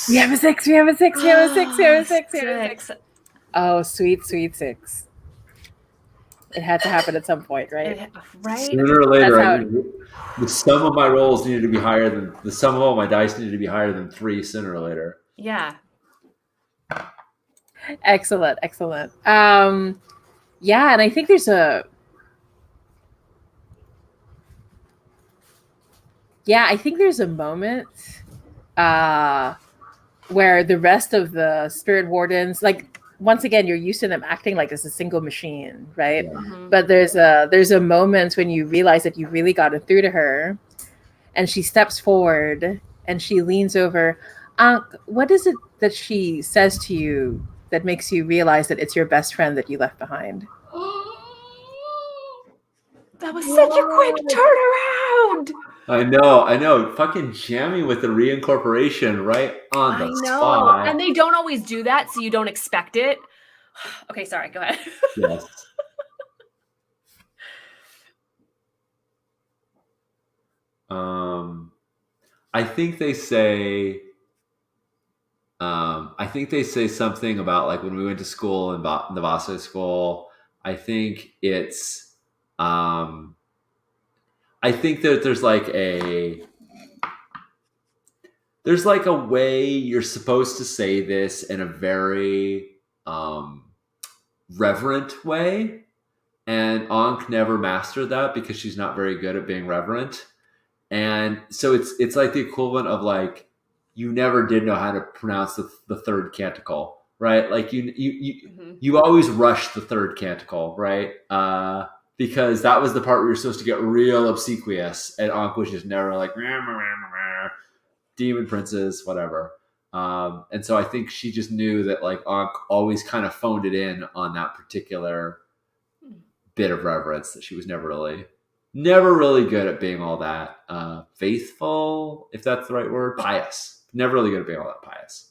We have a six. Six. Oh, sweet 6. It had to happen at some point, right? Right? Sooner or later, That's the sum of my rolls needed to be higher than the sum of all my dice needed to be higher than 3 sooner or later. Yeah. Excellent. Yeah, and I think there's a moment where the rest of the spirit wardens, like once again, you're used to them acting like it's a single machine, right? Yeah. Mhm. But there's a moment when you realize that you really gotten through to her, and she steps forward and she leans over. What is it that she says to you that makes you realize that it's your best friend that you left behind? That was such a quick turnaround. I know. Fucking jammy with the reincorporation right on I the know. spot. And they don't always do that, so you don't expect it. Okay, sorry, go ahead. Yes. I think they say. I think they say something about like when we went to school in Navasa school. I think it's. I think that there's like a way you're supposed to say this in a very reverent way, and Ankh never mastered that because she's not very good at being reverent. And so it's like the equivalent of like you never did know how to pronounce the third canticle, right? Like you always rush the third canticle, right? Because that was the part where you're supposed to get real obsequious, and Ankh was just never like demon princes, whatever. And so I think she just knew that like Ankh always kind of phoned it in on that particular bit of reverence that she was never really good at being all that faithful, if that's the right word, pious. Never really good at being all that pious.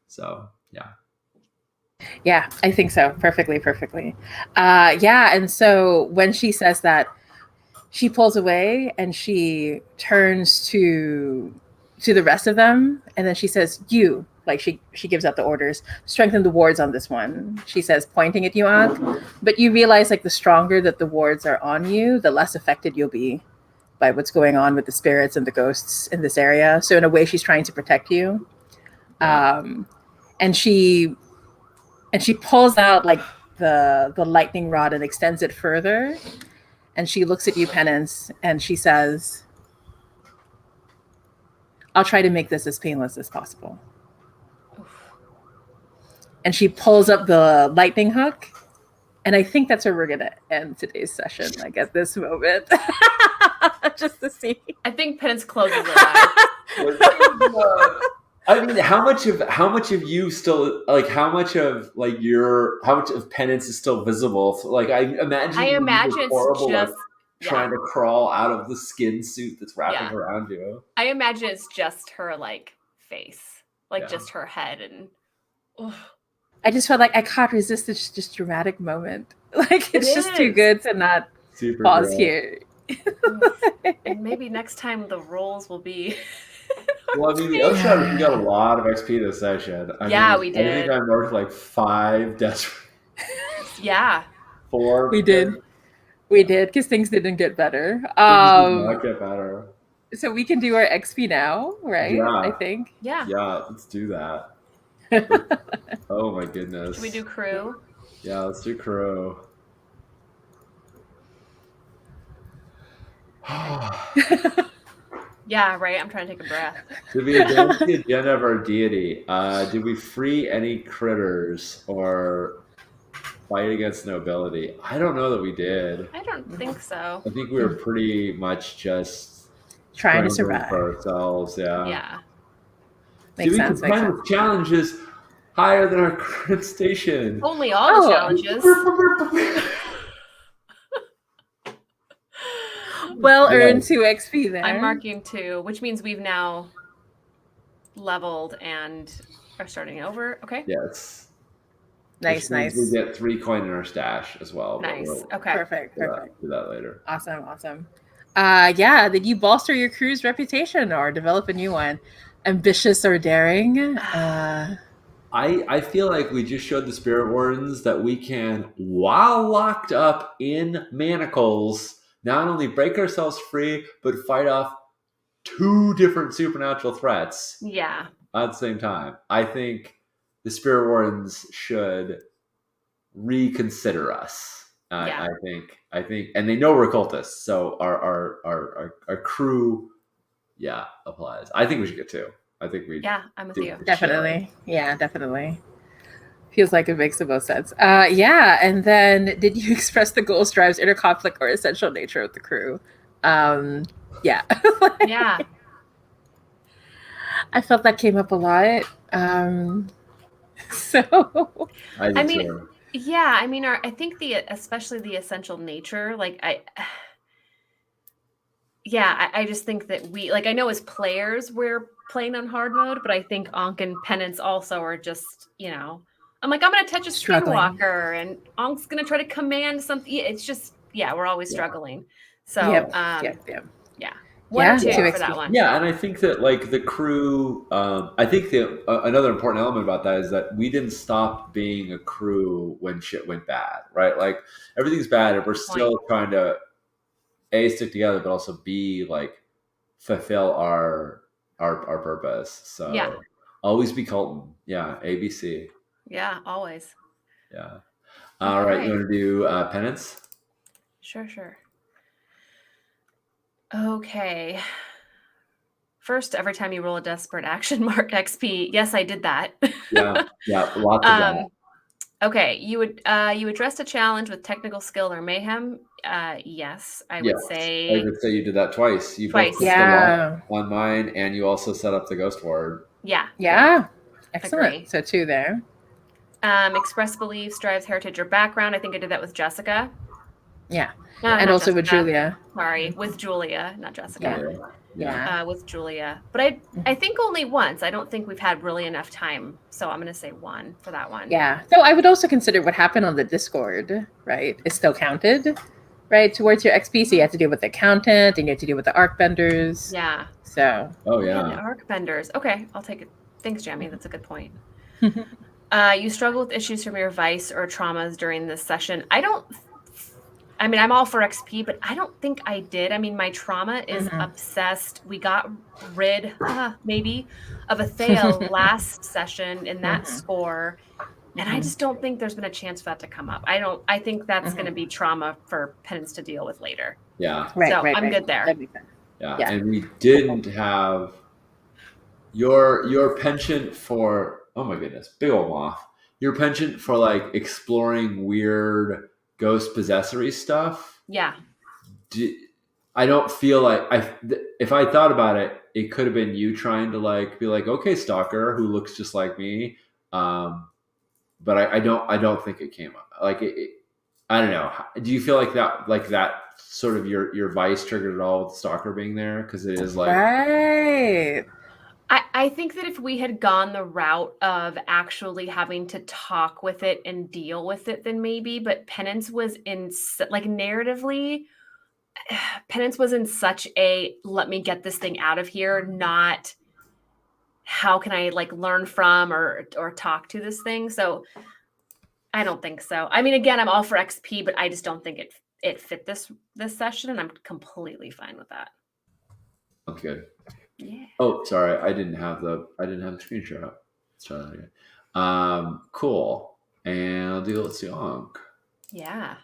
So Yeah, I think so. Perfectly. Yeah, and so when she says that, she pulls away and she turns to the rest of them, and then she says, "You." Like she gives out the orders. Strengthen the wards on this one. She says, pointing at you, Ankh. But you realize like the stronger that the wards are on you, the less affected you'll be by what's going on with the spirits and the ghosts in this area. So in a way, she's trying to protect you. And she pulls out like the lightning rod and extends it further. And she looks at you, Penance, and she says, "I'll try to make this as painless as possible." And she pulls up the lightning hook. And I think that's where we're going to end today's session, like at this moment. Just to see. I think Penance closes her eyes. I mean, how much of you still like how much of Penance is still visible? Like I imagine it's horrible, just trying to crawl out of the skin suit that's wrapping around you. I imagine it's just her like face, like just her head, and I just felt like I can't resist this just dramatic moment. Like it's just too good to not pause here. And maybe next time the rolls will be. Well, I mean, the upshot is we got a lot of XP this session. We did. I think I marked like 5 deaths. Yeah. 4. We did, because things didn't get better. Things did not get better. So we can do our XP now, right? Yeah. I think. Yeah. Yeah, let's do that. Oh my goodness. Should we do crew? Yeah, let's do crew. Yeah, right. I'm trying to take a breath. Did we advance the agenda of our deity? Did we free any critters or fight against nobility? I don't know that we did. I don't think so. I think we were pretty much just trying to survive for ourselves. Yeah. Yeah. Makes sense. With challenges higher than our current station. Only all the challenges. Well earned 2 XP there. I'm marking 2, which means we've now leveled and are starting over. Okay. Yes. Nice. We get 3 coin in our stash as well. Nice. Okay. Perfect. Do that later. Awesome. Yeah. Did you bolster your crew's reputation or develop a new one? Ambitious or daring? I feel like we just showed the Spirit Wardens that we can, while locked up in manacles, not only break ourselves free, but fight off 2 different supernatural threats. Yeah. At the same time. I think the Spirit Wardens should reconsider us. I think, and they know we're cultists, so our crew, applies. I think we should get 2. I think we. Yeah, I'm with you. Definitely. Yeah, definitely. Feels like it makes the most sense. And then did you express the goals, drives, inner conflict, or essential nature of the crew? Yeah. Yeah. I felt that came up a lot. So I mean, yeah, I mean, especially the essential nature, like yeah, I just think that we like I know as players we're playing on hard mode, but I think Ankh and Penance also are just, I'm like, I'm gonna touch a Struggling. skinwalker and Ankh's gonna try to command something. It's just, yeah, we're always Yeah. struggling. So Yep. yeah. One or Yeah, two 2 for that XP. one. Yeah, and I think that like the crew, I think that another important element about that is that we didn't stop being a crew when shit went bad, right? Like everything's bad, and we're still trying to stick together, but also b like fulfill our purpose. So Yeah. always be Colton. Yeah, ABC. Yeah, always. Yeah. All right, you Okay. want to do penance? Sure. Okay. First, every time you roll a desperate action, mark XP. Yes, I did that. Yeah, lots of that. Okay, you addressed a challenge with technical skill or mayhem. Yes, I would say. I would say you did that twice. You Twice. both put the lock on mine, and you also set up the ghost ward. Yeah. Excellent. Agree. So 2 there. Express beliefs, drives heritage or background. I think I did that with Jessica. Yeah. No, And not also with Jessica. Julia. Sorry, with Julia, not Jessica. Yeah. With Julia. But I think only once. I don't think we've had really enough time. So I'm going to say 1 for that one. Yeah. So I would also consider what happened on the Discord, right, is still counted, right, towards your XP. So you have to deal with the accountant and you have to deal with the arcbenders. Yeah. So. Oh, And yeah. arcbenders. Okay, I'll take it. Thanks, Jamie. That's a good point. You struggle with issues from your vice or traumas during this session. I'm all for XP, but I don't think I did. I mean, my trauma is obsessed. We got rid, maybe, of a Thale last session in that score. And I just don't think there's been a chance for that to come up. I think that's going to be trauma for Penance to deal with later. Yeah. Right, so right, I'm good there. That'd be fun. Yeah. Yeah. And we didn't have your penchant for, oh my goodness, big old moth. Your penchant for like exploring weird ghost possessory stuff. Yeah. I don't feel like if I thought about it, it could have been you trying to like be like, okay, stalker who looks just like me. But I don't think it came up. Like I don't know. Do you feel like that sort of your vice triggered it all with the stalker being there? Because it is like right. I think that if we had gone the route of actually having to talk with it and deal with it, then maybe. But Penance was in like narratively, Penance was in such a let me get this thing out of here, not how can I like learn from or talk to this thing. So I don't think so. I mean, again, I'm all for XP, but I just don't think it fit this session, and I'm completely fine with that. That's good. Yeah. Oh, sorry, I didn't have the screenshot up. Let's try that again. Cool. And let's do Ankh. Yeah.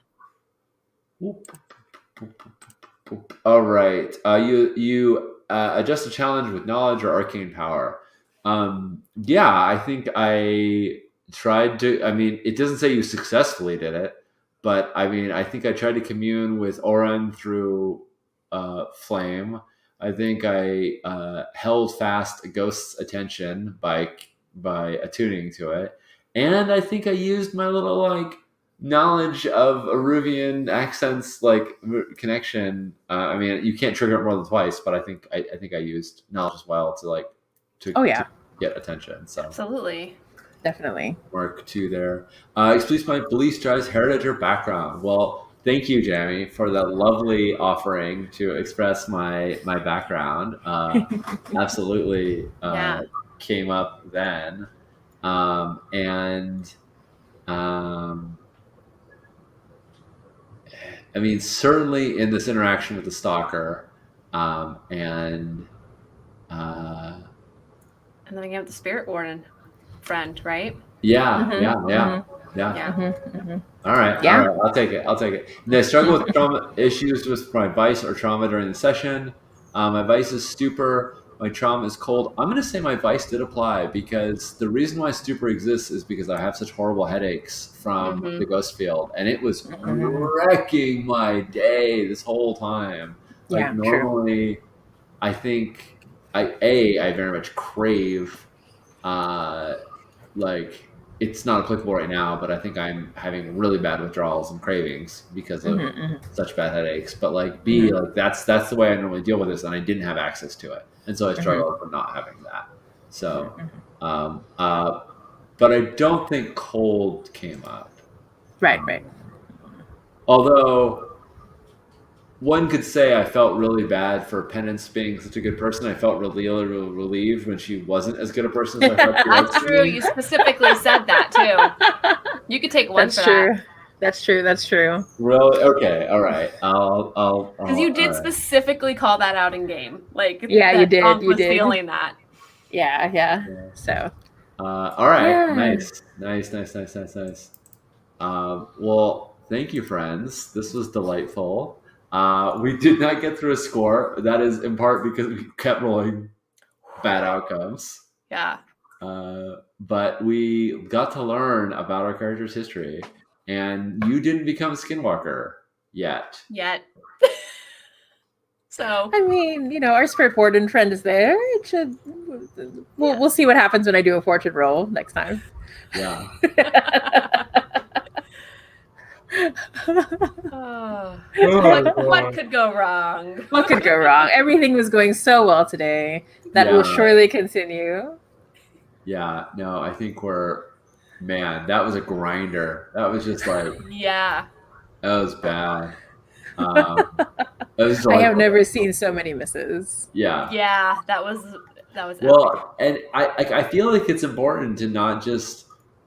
All right. You adjust a challenge with knowledge or arcane power. Yeah, I think I tried to. I mean, it doesn't say you successfully did it, but I mean, I think I tried to commune with Oren through flame. I think I held fast a ghost's attention by attuning to it, and I think I used my little like knowledge of Aruvian accents like connection. I mean, you can't trigger it more than twice, but I think I used knowledge as well to get attention. So absolutely, definitely. Mark 2 there. Explains my beliefs, drives, heritage, or background. Well, thank you, Jamie, for that lovely offering to express my background. Absolutely came up then. I mean, certainly in this interaction with the stalker, and then you have the spirit warden friend, right? Yeah. All right, I'll take it. And I struggle with trauma issues with my vice or trauma during the session. My vice is stupor. My trauma is cold. I'm going to say my vice did apply because the reason why stupor exists is because I have such horrible headaches from the ghost field, and it was wrecking my day this whole time. Like normally, I think I very much crave like it's not applicable right now, but I think I'm having really bad withdrawals and cravings because of such bad headaches. But like B, like that's the way I normally deal with this, and I didn't have access to it, and so I struggled with not having that. So, but I don't think cold came up. Right. Although one could say I felt really bad for Penance being such a good person. I felt really relieved when she wasn't as good a person as I thought she was. That's true. You specifically said that too. You could take one That's for true. that. That's true. Really? Okay. All right. I'll. Because you did all right. specifically call that out in game. Like, Yeah, you did. Bonk You was did. feeling that. Yeah. So. All right. Yeah. Nice. Well, thank you, friends. This was delightful. We did not get through a score. That is in part because we kept rolling bad outcomes. Yeah. But we got to learn about our character's history, and you didn't become a skinwalker yet. So I mean, our spirit warden friend is there. It should. We'll see what happens when I do a fortune roll next time. Yeah. What could go wrong? What could go wrong? Everything was going so well today. That will surely continue. Yeah, no, I think that was a grinder. That was just like, yeah, that was bad. I have never seen so many misses. Yeah, that was well, epic. And I feel like it's important to not just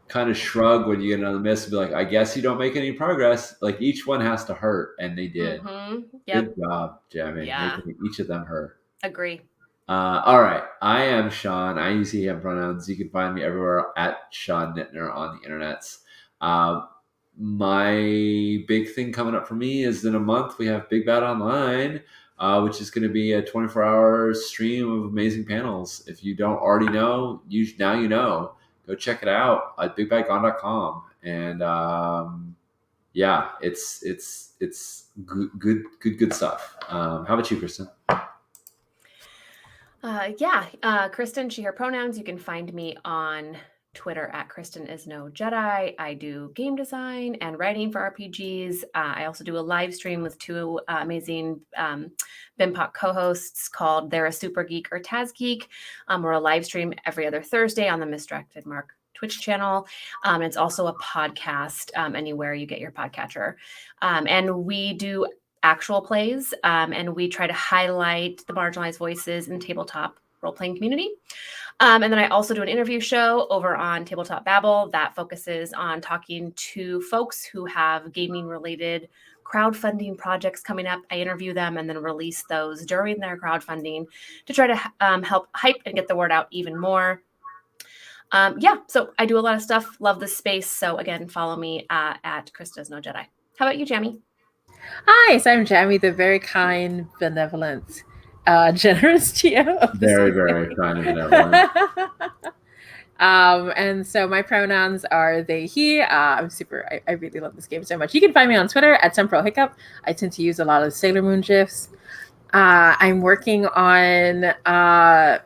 kind of shrug when you get another miss and be like, I guess you don't make any progress. Like each one has to hurt, and they did. Good job, Jamie. Making each of them hurt. Agree. All right. I am Sean. I use he, him pronouns. You can find me everywhere at Sean Nittner on the internets. My big thing coming up for me is in a month we have Big Bad Online, which is going to be a 24-hour stream of amazing panels. If you don't already know, now you know. Go check it out at bigbadgone.com. And yeah, it's good stuff. How about you, Kristen? Kristen, she, her pronouns. You can find me on Twitter at Kristen is no Jedi. I do game design and writing for RPGs. I also do a live stream with two amazing BIMPOC co-hosts called They're a Super Geek or Taz Geek. We're a live stream every other Thursday on the Misdirected Mark Twitch channel. It's also a podcast anywhere you get your podcatcher. And we do actual plays, and we try to highlight the marginalized voices in the tabletop role-playing community. And then I also do an interview show over on Tabletop Babble that focuses on talking to folks who have gaming-related crowdfunding projects coming up. I interview them and then release those during their crowdfunding to try to help hype and get the word out even more. So I do a lot of stuff. Love this space. So again, follow me at Krista's No Jedi. How about you, Jamie? Hi, so I'm Jamie, the very kind, benevolent, generous GM of the very kind and benevolent. And so my pronouns are they, he. I really love this game so much. You can find me on Twitter at Temporal Hiccup. I tend to use a lot of Sailor Moon GIFs. I'm working on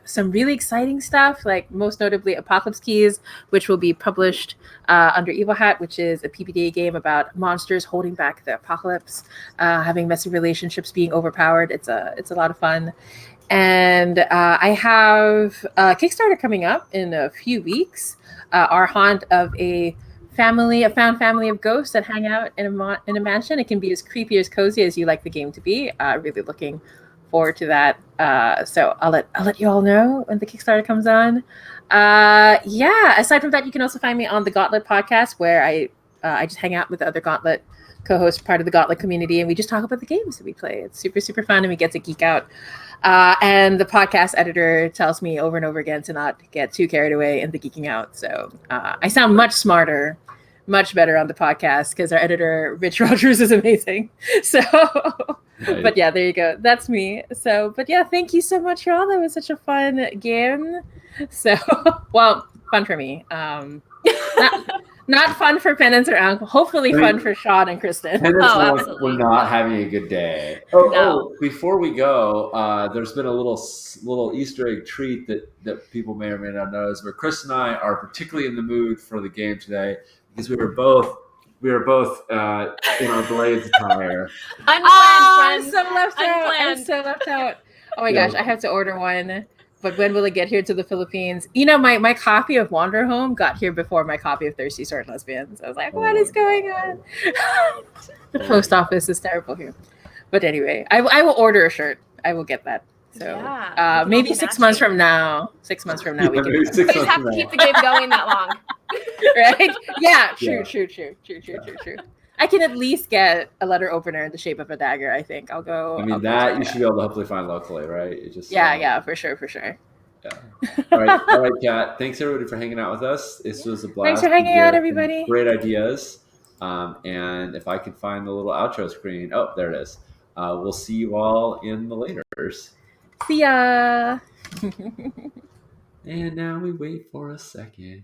some really exciting stuff, like most notably Apocalypse Keys, which will be published under Evil Hat, which is a PBTA game about monsters holding back the apocalypse, having messy relationships, being overpowered. It's a lot of fun. And I have a Kickstarter coming up in a few weeks. Our haunt of a found family of ghosts that hang out in a mansion. It can be as creepy, as cozy as you like the game to be. Really looking forward to that. So I'll let you all know when the Kickstarter comes on. Aside from that, you can also find me on the Gauntlet podcast, where I just hang out with the other Gauntlet co-hosts, part of the Gauntlet community, and we just talk about the games that we play. It's super, super fun, and we get to geek out. And the podcast editor tells me over and over again to not get too carried away in the geeking out. So I sound much smarter, much better on the podcast because our editor, Rich Rogers, is amazing. So, Right. But yeah, there you go. That's me. So, but yeah, thank you so much, y'all. That was such a fun game. So, well, fun for me. Not fun for Penance or Uncle. Hopefully I mean- fun for Sean and Kristen. And it's Oh, like absolutely. we're not having a good day. No. Before we go, there's been a little Easter egg treat that people may or may not know is where Chris and I are particularly in the mood for the game today because we were both in our Blades attire. Unplanned, I'm friends. so left out. I'm Unplanned. so left out. Oh my Yeah. gosh, I have to order one. But when will it get here to the Philippines? You know, my copy of Wander Home got here before my copy of Thirsty Sword Lesbians. I was like, what is going on? The post office is terrible here. But anyway, I will order a shirt. I will get that. So Yeah, we can all maybe be 6 months matching. from now. 6 months from now we Yeah, can maybe 6 We just months have from to now. keep the game going that long. right? Yeah, Yeah. true. I can at least get a letter opener in the shape of a dagger, I think. I'll go. I mean, I'll go that check you it should out. be able to hopefully find locally, right? It just Yeah, for sure. Yeah. All right, Kat. Thanks everybody for hanging out with us. This was a blast. Thanks for hanging You out, had some everybody. Great ideas. And if I can find the little outro screen, oh, there it is. We'll see you all in the laters. See ya. And now we wait for a second.